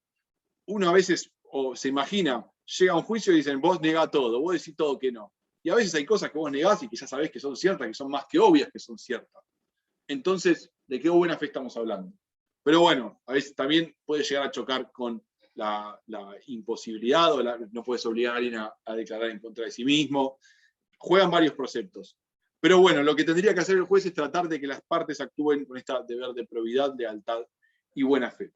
uno a veces se imagina, llega a un juicio y dicen, vos negá todo, vos decís todo que no. Y a veces hay cosas que vos negás y que ya sabés que son ciertas, que son más que obvias que son ciertas. Entonces, ¿de qué buena fe estamos hablando? Pero bueno, a veces también puede llegar a chocar con la imposibilidad, o no puedes obligar a alguien a declarar en contra de sí mismo. Juegan varios preceptos. Pero bueno, lo que tendría que hacer el juez es tratar de que las partes actúen con este deber de probidad, lealtad y buena fe.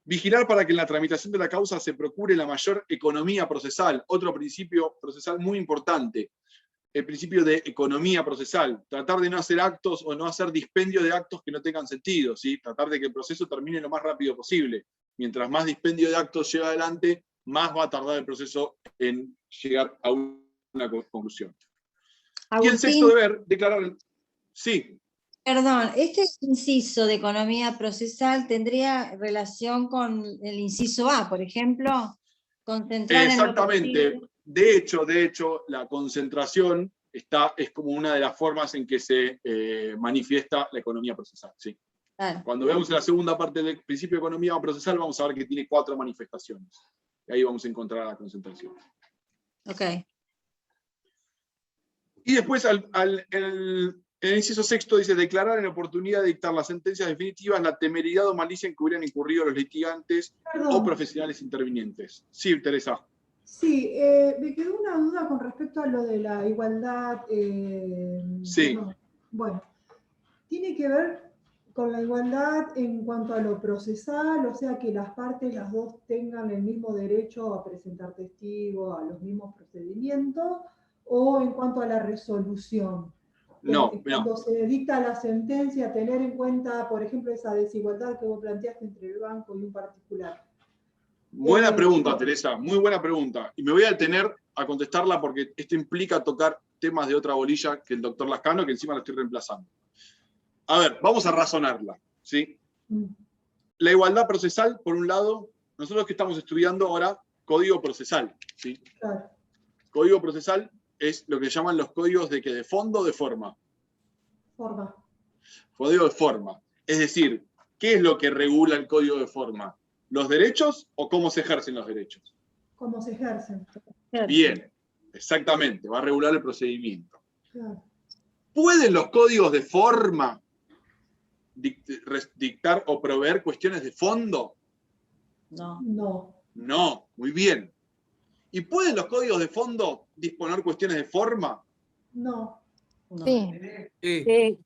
Vigilar para que en la tramitación de la causa se procure la mayor economía procesal. Otro principio procesal muy importante. El principio de economía procesal. Tratar de no hacer actos o no hacer dispendio de actos que no tengan sentido, ¿sí? Tratar de que el proceso termine lo más rápido posible. Mientras más dispendio de actos lleva adelante, más va a tardar el proceso en llegar a una conclusión. Agustín, y el sexto deber, declarar... Sí. Perdón, este inciso de economía procesal tendría relación con el inciso A, por ejemplo, concentrar Exactamente. en lo De hecho, la concentración es como una de las formas en que se manifiesta la economía procesal. ¿Sí? Claro. Cuando veamos la segunda parte del principio de economía procesal, vamos a ver que tiene 4 manifestaciones. Y ahí vamos a encontrar la concentración. Ok. Y después, el inciso sexto dice, declarar en oportunidad de dictar las sentencias definitivas la temeridad o malicia en que hubieran incurrido los litigantes o profesionales intervinientes. Sí, Teresa. Sí, me quedó una duda con respecto a lo de la igualdad. Sí. Bueno, tiene que ver con la igualdad en cuanto a lo procesal, o sea que las partes, las dos, tengan el mismo derecho a presentar testigos, a los mismos procedimientos, o en cuanto a la resolución. No, cuando se dicta la sentencia, tener en cuenta, por ejemplo, esa desigualdad que vos planteaste entre el banco y un particular. Buena pregunta, Teresa, muy buena pregunta. Y me voy a detener a contestarla porque esto implica tocar temas de otra bolilla que el doctor Lascano, que encima lo estoy reemplazando. A ver, vamos a razonarla, ¿sí? La igualdad procesal, por un lado, nosotros que estamos estudiando ahora código procesal, ¿sí? Claro. Código procesal es lo que llaman los códigos de ¿qué? ¿De fondo o de forma? Forma. Código de forma. Es decir, ¿qué es lo que regula el código de forma? ¿Los derechos o cómo se ejercen los derechos? ¿Cómo se ejercen? Bien, exactamente, va a regular el procedimiento. ¿Pueden los códigos de forma dictar o proveer cuestiones de fondo? No. No. No, muy bien. ¿Y pueden los códigos de fondo disponer cuestiones de forma? No. Sí. Sí.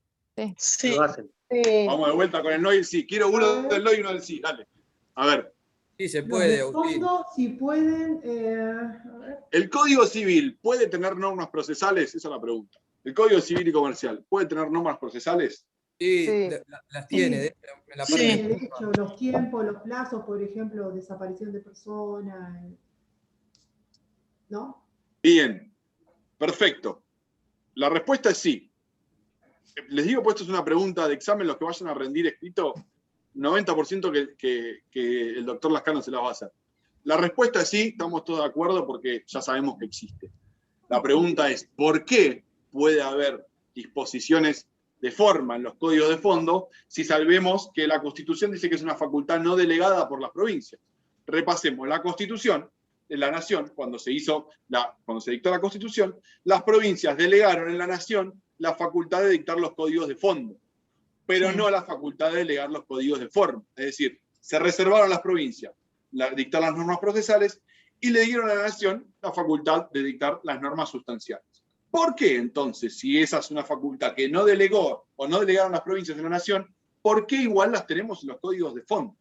Sí. Lo hacen. Vamos de vuelta con el no y el sí. Quiero uno del no y uno del sí. Dale. A ver. Sí, se Los puede, de Agustín. fondo, si pueden, a ver. ¿El Código Civil puede tener normas procesales? Esa es la pregunta. ¿El Código Civil y Comercial puede tener normas procesales? Sí, las tiene. Sí. En la Sí, parte de hecho, los tiempos, los plazos, por ejemplo, desaparición de personas, ¿no? Bien. Perfecto. La respuesta es sí. Les digo, pues esto es una pregunta de examen, los que vayan a rendir escrito, 90% que el doctor Lascano se la va a hacer. La respuesta es sí, estamos todos de acuerdo porque ya sabemos que existe. La pregunta es, ¿por qué puede haber disposiciones de forma en los códigos de fondo si sabemos que la Constitución dice que es una facultad no delegada por las provincias? Repasemos la Constitución de la Nación, cuando se dictó la Constitución, las provincias delegaron en la Nación la facultad de dictar los códigos de fondo, pero no la facultad de delegar los códigos de forma. Es decir, se reservaron a las provincias dictar las normas procesales y le dieron a la Nación la facultad de dictar las normas sustanciales. ¿Por qué entonces, si esa es una facultad que no delegó o no delegaron las provincias de la Nación, por qué igual las tenemos en los códigos de fondo?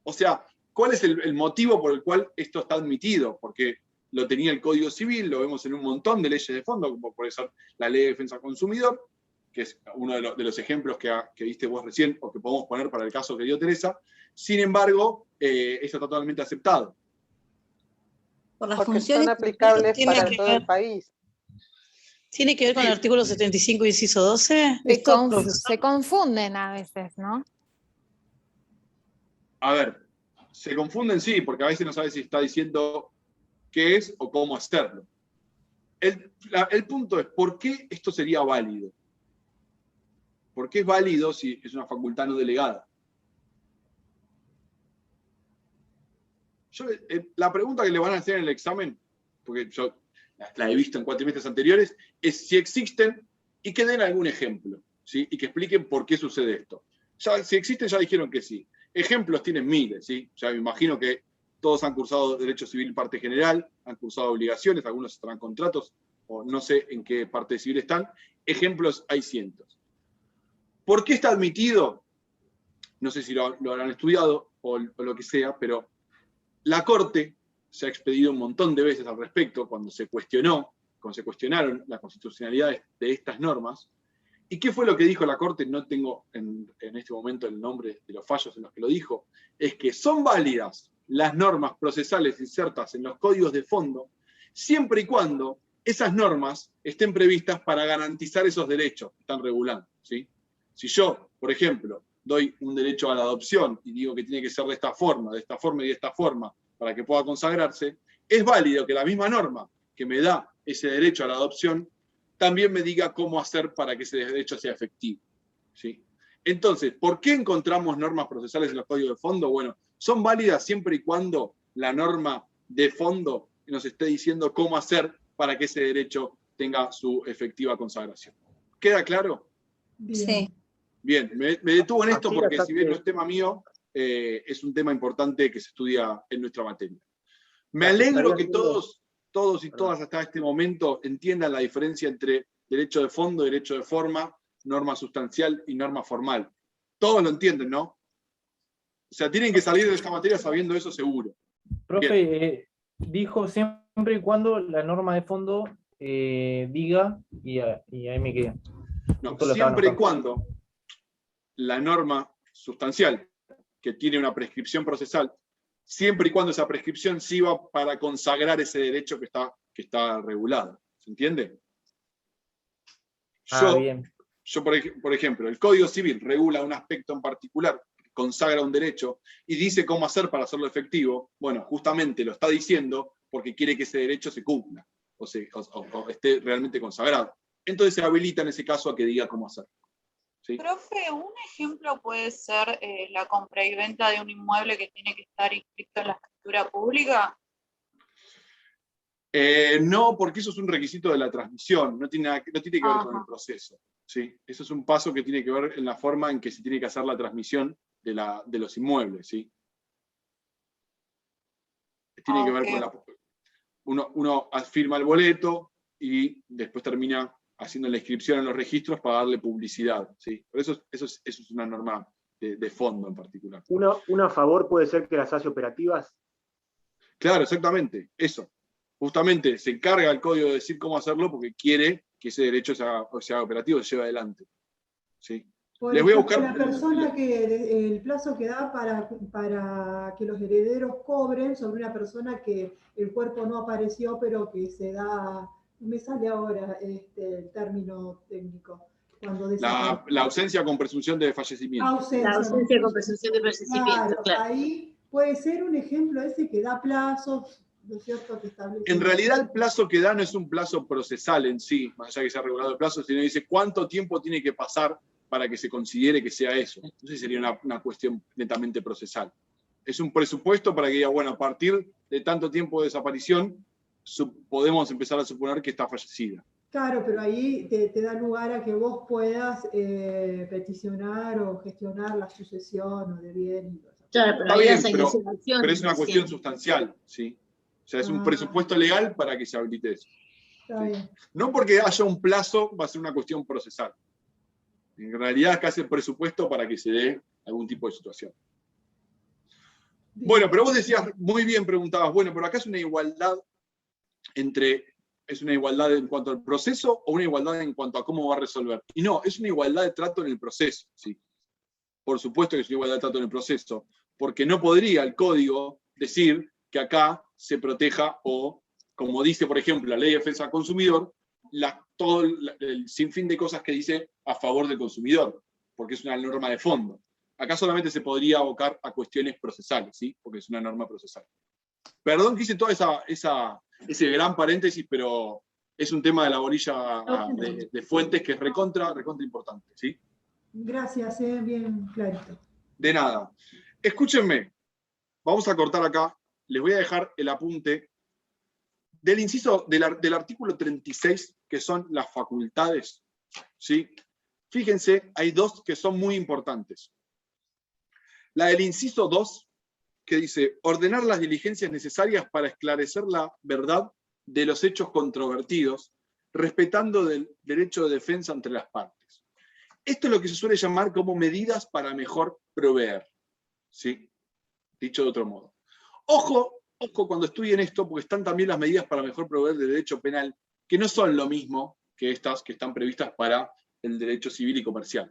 O sea, ¿cuál es el motivo por el cual esto está admitido? Porque lo tenía el Código Civil, lo vemos en un montón de leyes de fondo, como por eso la Ley de Defensa del Consumidor, que es uno de los ejemplos que viste vos recién, o que podemos poner para el caso que dio Teresa. Sin embargo, eso está totalmente aceptado. Por las Porque funciones son aplicables tiene para que todo ver- el país. ¿Tiene que ver con el artículo 75, inciso 12? Se, Esto, profesor. se confunden a veces, ¿no? A ver, se confunden, sí, porque a veces no sabes si está diciendo qué es o cómo hacerlo. El punto es, ¿por qué esto sería válido? ¿Por qué es válido si es una facultad no delegada? La pregunta que le van a hacer en el examen, porque yo la he visto en cuatrimestres anteriores, es si existen y que den algún ejemplo, ¿sí? Y que expliquen por qué sucede esto. Ya, si existen, ya dijeron que sí. Ejemplos tienen miles, ¿sí? Ya me imagino que todos han cursado Derecho Civil parte general, han cursado obligaciones, algunos estarán contratos, o no sé en qué parte civil están. Ejemplos hay cientos. ¿Por qué está admitido? No sé si lo habrán estudiado o lo que sea, pero la Corte se ha expedido un montón de veces al respecto cuando se cuestionaron la constitucionalidad de estas normas. ¿Y qué fue lo que dijo la Corte? No tengo en este momento el nombre de los fallos en los que lo dijo. Es que son válidas las normas procesales insertas en los códigos de fondo siempre y cuando esas normas estén previstas para garantizar esos derechos que están regulando, ¿sí? Si yo, por ejemplo, doy un derecho a la adopción y digo que tiene que ser de esta forma y de esta forma para que pueda consagrarse, es válido que la misma norma que me da ese derecho a la adopción también me diga cómo hacer para que ese derecho sea efectivo, ¿sí? Entonces, ¿por qué encontramos normas procesales en los códigos de fondo? Bueno, son válidas siempre y cuando la norma de fondo nos esté diciendo cómo hacer para que ese derecho tenga su efectiva consagración. ¿Queda claro? Sí. Bien, me detuvo en esto Aquí porque acá si bien que- no es tema mío, es un tema importante que se estudia en nuestra materia. Me La que alegro estaría que haciendo- todos y todas hasta este momento entiendan la diferencia entre derecho de fondo, derecho de forma, norma sustancial y norma formal. Todos lo entienden, ¿no? O sea, tienen que salir de esta materia sabiendo eso seguro. Profe, dijo siempre y cuando la norma de fondo diga, y ahí me quedé. No, Justo lo estaba siempre y anotando. cuando la norma sustancial, que tiene una prescripción procesal, siempre y cuando esa prescripción sirva para consagrar ese derecho que está regulado. ¿Se entiende? Bien. Yo, por ejemplo, el Código Civil regula un aspecto en particular, consagra un derecho y dice cómo hacer para hacerlo efectivo. Bueno, justamente lo está diciendo porque quiere que ese derecho se cumpla o esté realmente consagrado. Entonces se habilita en ese caso a que diga cómo hacer. ¿Sí? Profe, un ejemplo puede ser la compra y venta de un inmueble que tiene que estar inscrito en la escritura pública. No, porque eso es un requisito de la transmisión, no tiene que ver con el proceso. ¿Sí? Eso es un paso que tiene que ver en la forma en que se tiene que hacer la transmisión de los inmuebles. ¿Sí? Tiene que ver con uno firma el boleto y después termina haciendo la inscripción en los registros para darle publicidad. ¿Sí? Por eso es una norma de fondo en particular. ¿Una a favor puede ser que las hace operativas? Claro, exactamente, eso. Justamente se encarga el código de decir cómo hacerlo porque quiere que ese derecho sea operativo, se lleve adelante. ¿Sí? Les voy a buscar la persona el plazo que da para que los herederos cobren sobre una persona que el cuerpo no apareció, pero que se da, me sale ahora el término técnico. Cuando la ausencia con presunción de fallecimiento. La ausencia con presunción de fallecimiento, claro. Ahí puede ser un ejemplo ese que da plazos, ¿no es cierto? Que establece. En realidad el plazo que da no es un plazo procesal en sí, más allá que se ha regulado el plazo, sino dice cuánto tiempo tiene que pasar para que se considere que sea eso. Entonces sería una cuestión netamente procesal. Es un presupuesto para que diga, bueno, a partir de tanto tiempo de desaparición, podemos empezar a suponer que está fallecida. Claro, pero ahí te da lugar a que vos puedas peticionar o gestionar la sucesión o de bien. Claro, pero, pero es una cuestión sustancial, ¿sí? O sea, es un presupuesto legal para que se habilite eso. ¿Sí? No porque haya un plazo va a ser una cuestión procesal. En realidad acá es el presupuesto para que se dé algún tipo de situación. Bueno, pero vos decías, muy bien preguntabas, bueno, pero acá es una igualdad ¿es una igualdad en cuanto al proceso o una igualdad en cuanto a cómo va a resolver? Y no, es una igualdad de trato en el proceso, ¿sí? Por supuesto que es una igualdad de trato en el proceso, porque no podría el código decir que acá se proteja o, como dice, por ejemplo, la Ley de Defensa del Consumidor, todo el sinfín de cosas que dice a favor del consumidor, porque es una norma de fondo. Acá solamente se podría abocar a cuestiones procesales, ¿sí? Porque es una norma procesal. Perdón que hice todo ese gran paréntesis, pero es un tema de la orilla de fuentes que es recontra importante, ¿sí? Gracias, bien clarito. De nada. Escúchenme, vamos a cortar acá, les voy a dejar el apunte del inciso del artículo 36, que son las facultades, ¿sí? Fíjense, hay dos que son muy importantes. La del inciso 2, que dice, ordenar las diligencias necesarias para esclarecer la verdad de los hechos controvertidos, respetando el derecho de defensa entre las partes. Esto es lo que se suele llamar como medidas para mejor proveer, ¿sí? Dicho de otro modo. Ojo cuando estudien esto, porque están también las medidas para mejor proveer de derecho penal, que no son lo mismo que estas que están previstas para el derecho civil y comercial.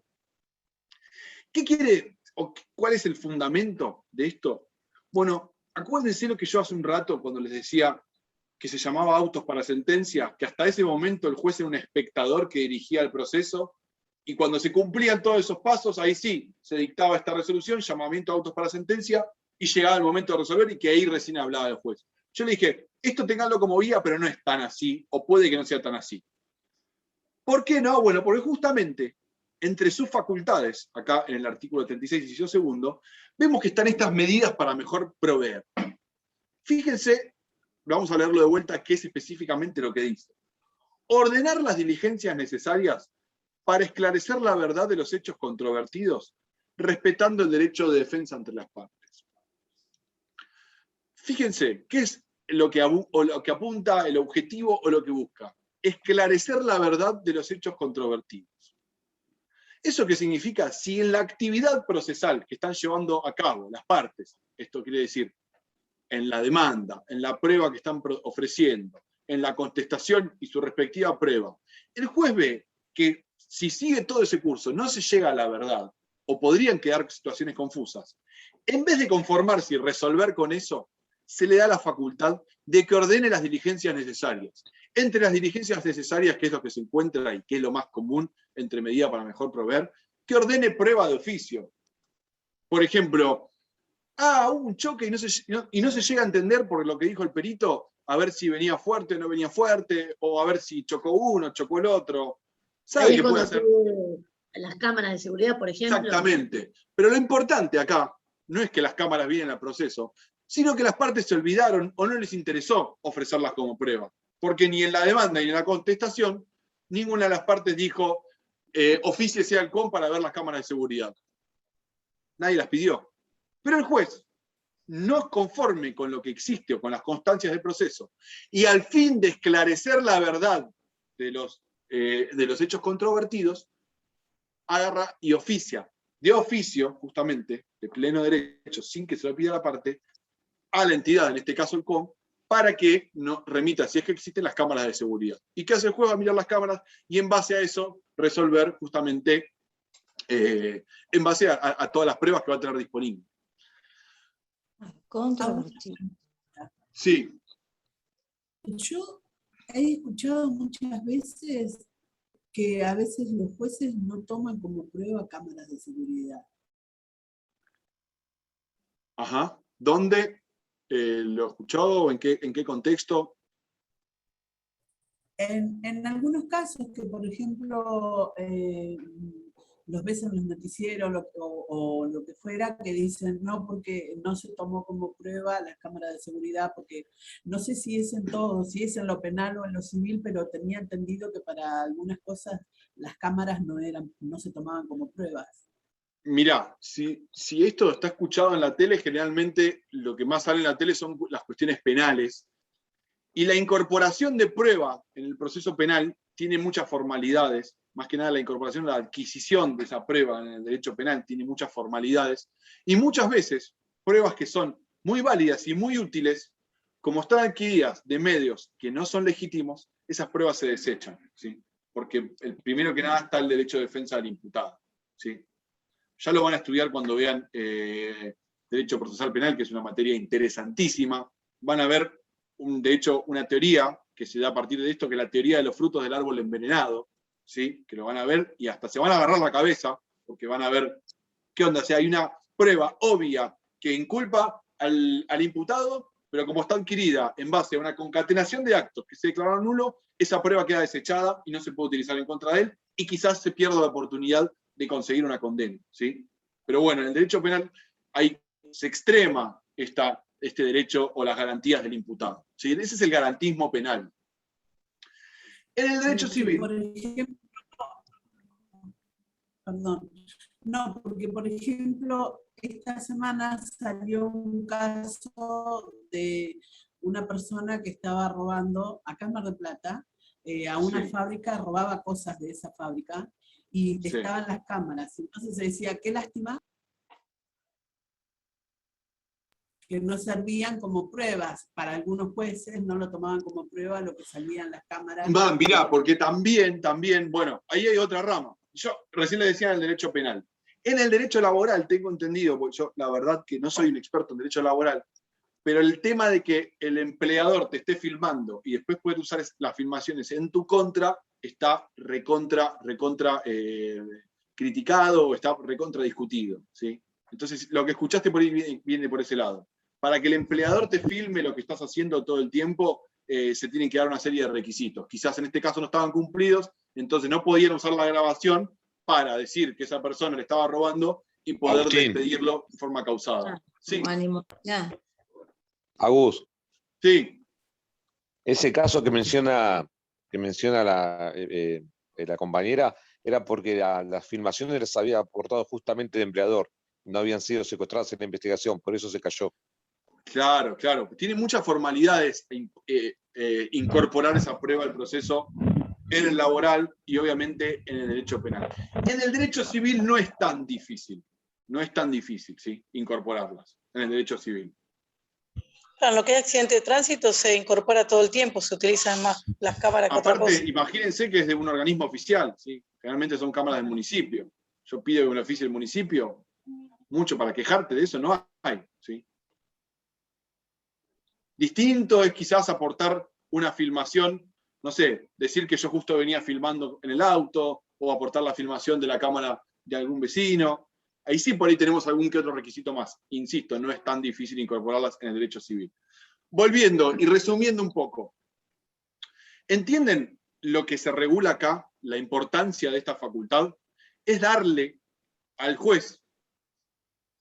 ¿Qué quiere o cuál es el fundamento de esto? Bueno, acuérdense lo que yo hace un rato cuando les decía que se llamaba autos para sentencia, que hasta ese momento el juez era un espectador que dirigía el proceso, y cuando se cumplían todos esos pasos, ahí sí, se dictaba esta resolución, llamamiento a autos para sentencia, y llegaba el momento de resolver, y que ahí recién hablaba el juez. Yo le dije, esto tenganlo como guía, pero no es tan así, o puede que no sea tan así. ¿Por qué no? Bueno, porque justamente entre sus facultades, acá en el artículo 36, inciso segundo, vemos que están estas medidas para mejor proveer. Fíjense, vamos a leerlo de vuelta, qué es específicamente lo que dice. Ordenar las diligencias necesarias para esclarecer la verdad de los hechos controvertidos, respetando el derecho de defensa entre las partes. Fíjense, ¿qué es lo que apunta, el objetivo o lo que busca? Esclarecer la verdad de los hechos controvertidos. ¿Eso qué significa? Si en la actividad procesal que están llevando a cabo las partes, esto quiere decir, en la demanda, en la prueba que están ofreciendo, en la contestación y su respectiva prueba, el juez ve que si sigue todo ese curso no se llega a la verdad, o podrían quedar situaciones confusas, en vez de conformarse y resolver con eso, se le da la facultad de que ordene las diligencias necesarias. Entre las diligencias necesarias, que es lo que se encuentra y que es lo más común entre medida para mejor proveer, que ordene prueba de oficio. Por ejemplo, hubo un choque y no se llega a entender por lo que dijo el perito, a ver si venía fuerte o no venía fuerte, o a ver si chocó uno, chocó el otro. ¿Sabe qué puede hacer? Las cámaras de seguridad, por ejemplo. Exactamente. Pero lo importante acá no es que las cámaras vienen al proceso, sino que las partes se olvidaron o no les interesó ofrecerlas como prueba, porque ni en la demanda ni en la contestación, ninguna de las partes dijo, ofíciese al CON para ver las cámaras de seguridad. Nadie las pidió. Pero el juez, no conforme con lo que existe o con las constancias del proceso, y al fin de esclarecer la verdad de los hechos controvertidos, agarra y oficia, de oficio, justamente, de pleno derecho, sin que se lo pida la parte, a la entidad, en este caso el CON, para que no remita, si es que existen las cámaras de seguridad. ¿Y qué hace el juez? Va a mirar las cámaras y en base a eso resolver justamente, en base a todas las pruebas que va a tener disponibles. Controvertido. Sí. Yo he escuchado muchas veces que a veces los jueces no toman como prueba cámaras de seguridad. Ajá. ¿Dónde lo he escuchado? ¿En qué contexto? En algunos casos que, por ejemplo, los ves en los noticieros o lo que fuera, que dicen no, porque no se tomó como prueba las cámaras de seguridad, porque no sé si es en todo, si es en lo penal o en lo civil, pero tenía entendido que para algunas cosas las cámaras no se tomaban como pruebas. Mirá, si esto está escuchado en la tele, generalmente lo que más sale en la tele son las cuestiones penales, y la incorporación de prueba en el proceso penal tiene muchas formalidades. Más que nada la incorporación, la adquisición de esa prueba en el derecho penal tiene muchas formalidades, y muchas veces pruebas que son muy válidas y muy útiles, como están adquiridas de medios que no son legítimos, esas pruebas se desechan, ¿sí? Porque primero que nada está el derecho de defensa del imputado, ¿sí? Ya lo van a estudiar cuando vean derecho procesal penal, que es una materia interesantísima. Van a ver, de hecho, una teoría que se da a partir de esto, que es la teoría de los frutos del árbol envenenado, ¿sí? Que lo van a ver y hasta se van a agarrar la cabeza, porque van a ver qué onda. O sea, hay una prueba obvia que inculpa al imputado, pero como está adquirida en base a una concatenación de actos que se declararon nulos, esa prueba queda desechada y no se puede utilizar en contra de él, y quizás se pierda la oportunidad de conseguir una condena, ¿sí? Pero bueno, en el derecho penal se extrema este derecho o las garantías del imputado, ¿sí? Ese es el garantismo penal. En el derecho civil. Por ejemplo, perdón. No, porque por ejemplo, esta semana salió un caso de una persona que estaba robando acá en Mar del Plata, a una fábrica, robaba cosas de esa fábrica y estaban las cámaras. Entonces se decía, qué lástima que no servían como pruebas. Para algunos jueces no lo tomaban como prueba lo que salían las cámaras. Mirá, porque también, bueno, ahí hay otra rama. Yo recién le decía en el derecho penal. En el derecho laboral tengo entendido, porque yo la verdad que no soy un experto en derecho laboral, pero el tema de que el empleador te esté filmando y después poder usar las filmaciones en tu contra está recontra criticado o está recontra discutido, ¿sí? Entonces, lo que escuchaste por ahí viene por ese lado. Para que el empleador te filme lo que estás haciendo todo el tiempo, se tienen que dar una serie de requisitos. Quizás en este caso no estaban cumplidos, entonces no podían usar la grabación para decir que esa persona le estaba robando y poder despedirlo de forma causada. Sí. Agus. Sí. Ese caso que menciona la compañera era porque las filmaciones las había aportado justamente el empleador, no habían sido secuestradas en la investigación, por eso se cayó. Claro. Tiene muchas formalidades incorporar esa prueba al proceso en el laboral y obviamente en el derecho penal. En el derecho civil no es tan difícil, ¿sí? Incorporarlas en el derecho civil. Claro, en lo que es accidente de tránsito se incorpora todo el tiempo, se utilizan más las cámaras que otra cosa. Aparte, imagínense que es de un organismo oficial, ¿sí? Generalmente son cámaras del municipio. Yo pido que me lo oficie el municipio, mucho para quejarte de eso no hay, ¿sí? Distinto es quizás aportar una filmación, no sé, decir que yo justo venía filmando en el auto, o aportar la filmación de la cámara de algún vecino. Ahí sí por ahí tenemos algún que otro requisito más. Insisto, no es tan difícil incorporarlas en el derecho civil. Volviendo y resumiendo un poco. ¿Entienden lo que se regula acá? La importancia de esta facultad es darle al juez,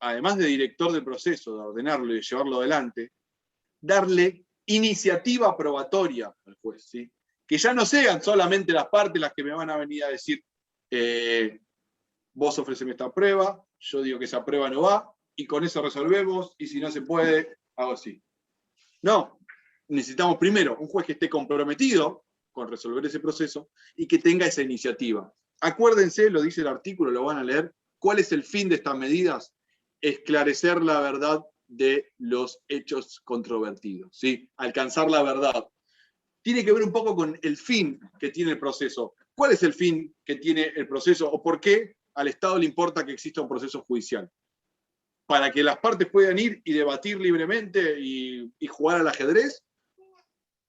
además de director del proceso, de ordenarlo y de llevarlo adelante, darle iniciativa probatoria al juez, ¿sí? Que ya no sean solamente las partes las que me van a venir a decir, vos ofreceme esta prueba, yo digo que esa prueba no va, y con eso resolvemos, y si no se puede, hago así. No, necesitamos primero un juez que esté comprometido con resolver ese proceso y que tenga esa iniciativa. Acuérdense, lo dice el artículo, lo van a leer, ¿cuál es el fin de estas medidas? Esclarecer la verdad de los hechos controvertidos, ¿sí? Alcanzar la verdad. Tiene que ver un poco con el fin que tiene el proceso. ¿Cuál es el fin que tiene el proceso o por qué al Estado le importa que exista un proceso judicial? Para que las partes puedan ir y debatir libremente y jugar al ajedrez,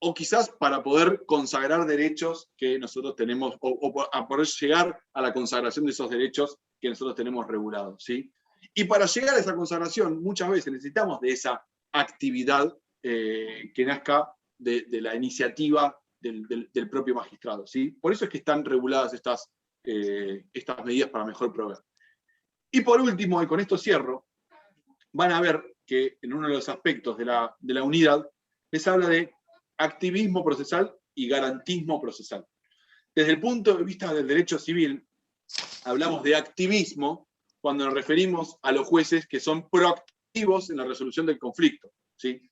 o quizás para poder consagrar derechos que nosotros tenemos, o a poder llegar a la consagración de esos derechos que nosotros tenemos regulados, ¿sí? Y para llegar a esa consagración, muchas veces necesitamos de esa actividad que nazca de la iniciativa del propio magistrado, ¿sí? Por eso es que están reguladas estas medidas para mejor proveer. Y por último, y con esto cierro, van a ver que en uno de los aspectos de la unidad les habla de activismo procesal y garantismo procesal. Desde el punto de vista del derecho civil, hablamos de activismo cuando nos referimos a los jueces que son proactivos en la resolución del conflicto, ¿sí?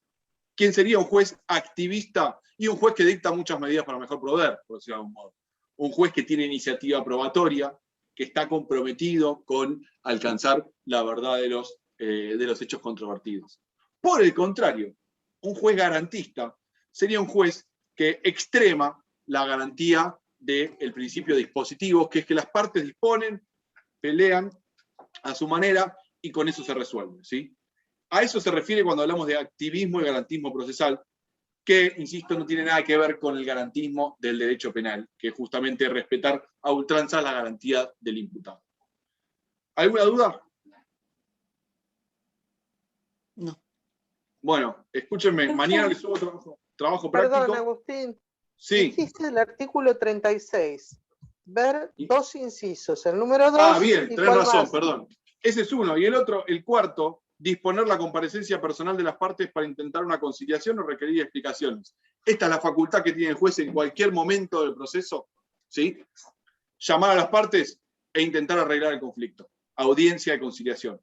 ¿Quién sería un juez activista? Y un juez que dicta muchas medidas para mejor proveer, por decirlo de algún modo. Un juez que tiene iniciativa probatoria, que está comprometido con alcanzar la verdad de los hechos controvertidos. Por el contrario, un juez garantista sería un juez que extrema la garantía del principio dispositivo, que es que las partes disponen, pelean a su manera y con eso se resuelve, ¿sí? A eso se refiere cuando hablamos de activismo y garantismo procesal, que, insisto, no tiene nada que ver con el garantismo del derecho penal, que es justamente respetar a ultranza la garantía del imputado. ¿Alguna duda? No. Bueno, escúchenme, mañana les subo trabajo práctico. Perdón, Agustín. Sí. Dijiste el artículo 36. Ver dos incisos. El número 2. Ah, bien, tenés razón, perdón. Ese es uno. Y el otro, el cuarto, disponer la comparecencia personal de las partes para intentar una conciliación o requerir explicaciones. Esta es la facultad que tiene el juez en cualquier momento del proceso, ¿sí? Llamar a las partes e intentar arreglar el conflicto. Audiencia de conciliación.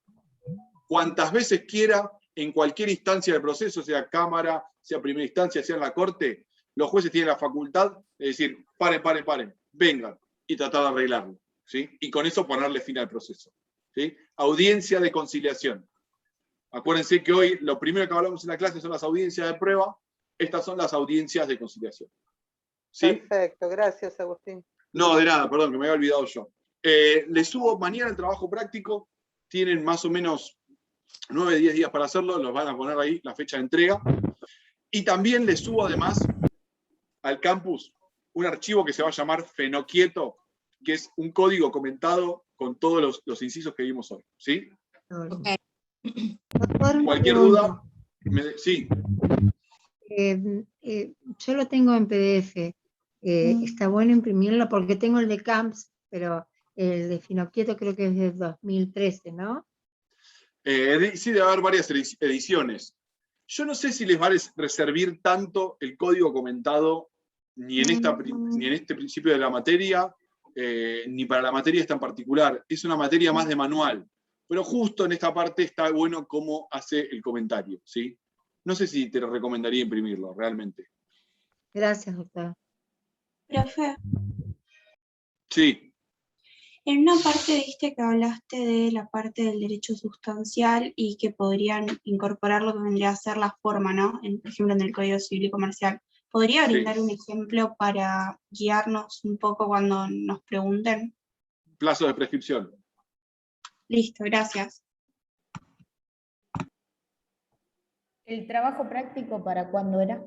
Cuantas veces quiera, en cualquier instancia del proceso, sea Cámara, sea primera instancia, sea en la Corte, los jueces tienen la facultad de decir, paren, vengan, y tratar de arreglarlo, ¿sí? Y con eso ponerle fin al proceso, ¿sí? Audiencia de conciliación. Acuérdense que hoy lo primero que hablamos en la clase son las audiencias de prueba, estas son las audiencias de conciliación. ¿Sí? Perfecto, gracias, Agustín. No, de nada, perdón, que me había olvidado yo. Les subo mañana el trabajo práctico, tienen más o menos 9, 10 días para hacerlo, los van a poner ahí la fecha de entrega. Y también les subo además al campus un archivo que se va a llamar Fenoquieto, que es un código comentado con todos los incisos que vimos hoy. ¿Sí? Okay. Cualquier duda, sí. Yo lo tengo en PDF. Está bueno imprimirlo porque tengo el de Camps, pero el de Fenoquieto creo que es de 2013, ¿no? Sí, debe haber varias ediciones. Yo no sé si les va a reservar tanto el código comentado ni en este principio de la materia, ni para la materia esta en particular. Es una materia más de manual. Pero justo en esta parte está bueno cómo hace el comentario, ¿sí? No sé si te recomendaría imprimirlo, realmente. Gracias, doctor. Profe, Sí. en una parte dijiste que hablaste de la parte del derecho sustancial y que podrían incorporar lo que vendría a ser la forma, ¿no? Por ejemplo, en el Código Civil y Comercial. ¿Podría brindar un ejemplo para guiarnos un poco cuando nos pregunten? Plazo de prescripción. Listo, gracias. ¿El trabajo práctico para cuándo era?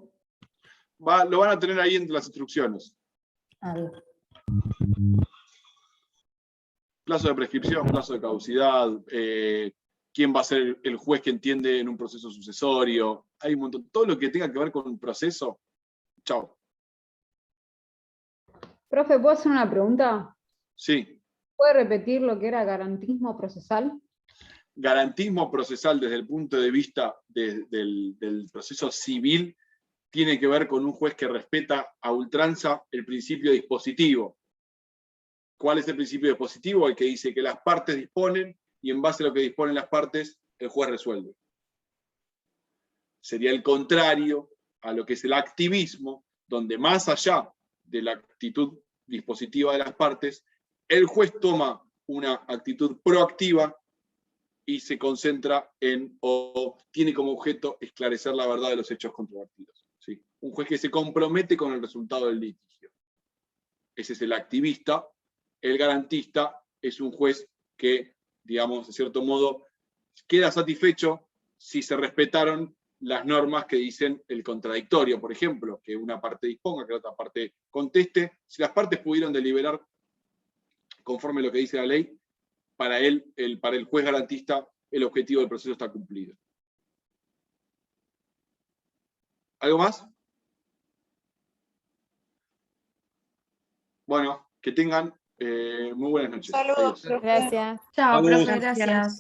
Lo van a tener ahí entre las instrucciones. Plazo de prescripción, plazo de caducidad, quién va a ser el juez que entiende en un proceso sucesorio. Hay un montón, todo lo que tenga que ver con un proceso. Chao. Profe, ¿puedo hacer una pregunta? Sí. ¿Puede repetir lo que era garantismo procesal? garantismo procesal desde el punto de vista del proceso civil tiene que ver con un juez que respeta a ultranza el principio dispositivo. ¿Cuál es el principio dispositivo? El que dice que las partes disponen y en base a lo que disponen las partes, el juez resuelve. Sería el contrario a lo que es el activismo, donde más allá de la actitud dispositiva de las partes, el juez toma una actitud proactiva y se concentra en, o tiene como objeto, esclarecer la verdad de los hechos controvertidos. ¿Sí? Un juez que se compromete con el resultado del litigio. Ese es el activista. El garantista es un juez que, digamos, de cierto modo, queda satisfecho si se respetaron las normas que dicen el contradictorio, por ejemplo, que una parte disponga, que la otra parte conteste. Si las partes pudieron deliberar conforme a lo que dice la ley, para el juez garantista, el objetivo del proceso está cumplido. ¿Algo más? Bueno, que tengan muy buenas noches. Saludos, Adiós. Gracias. Chao, Saludos. profe, gracias.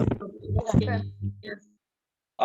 Gracias.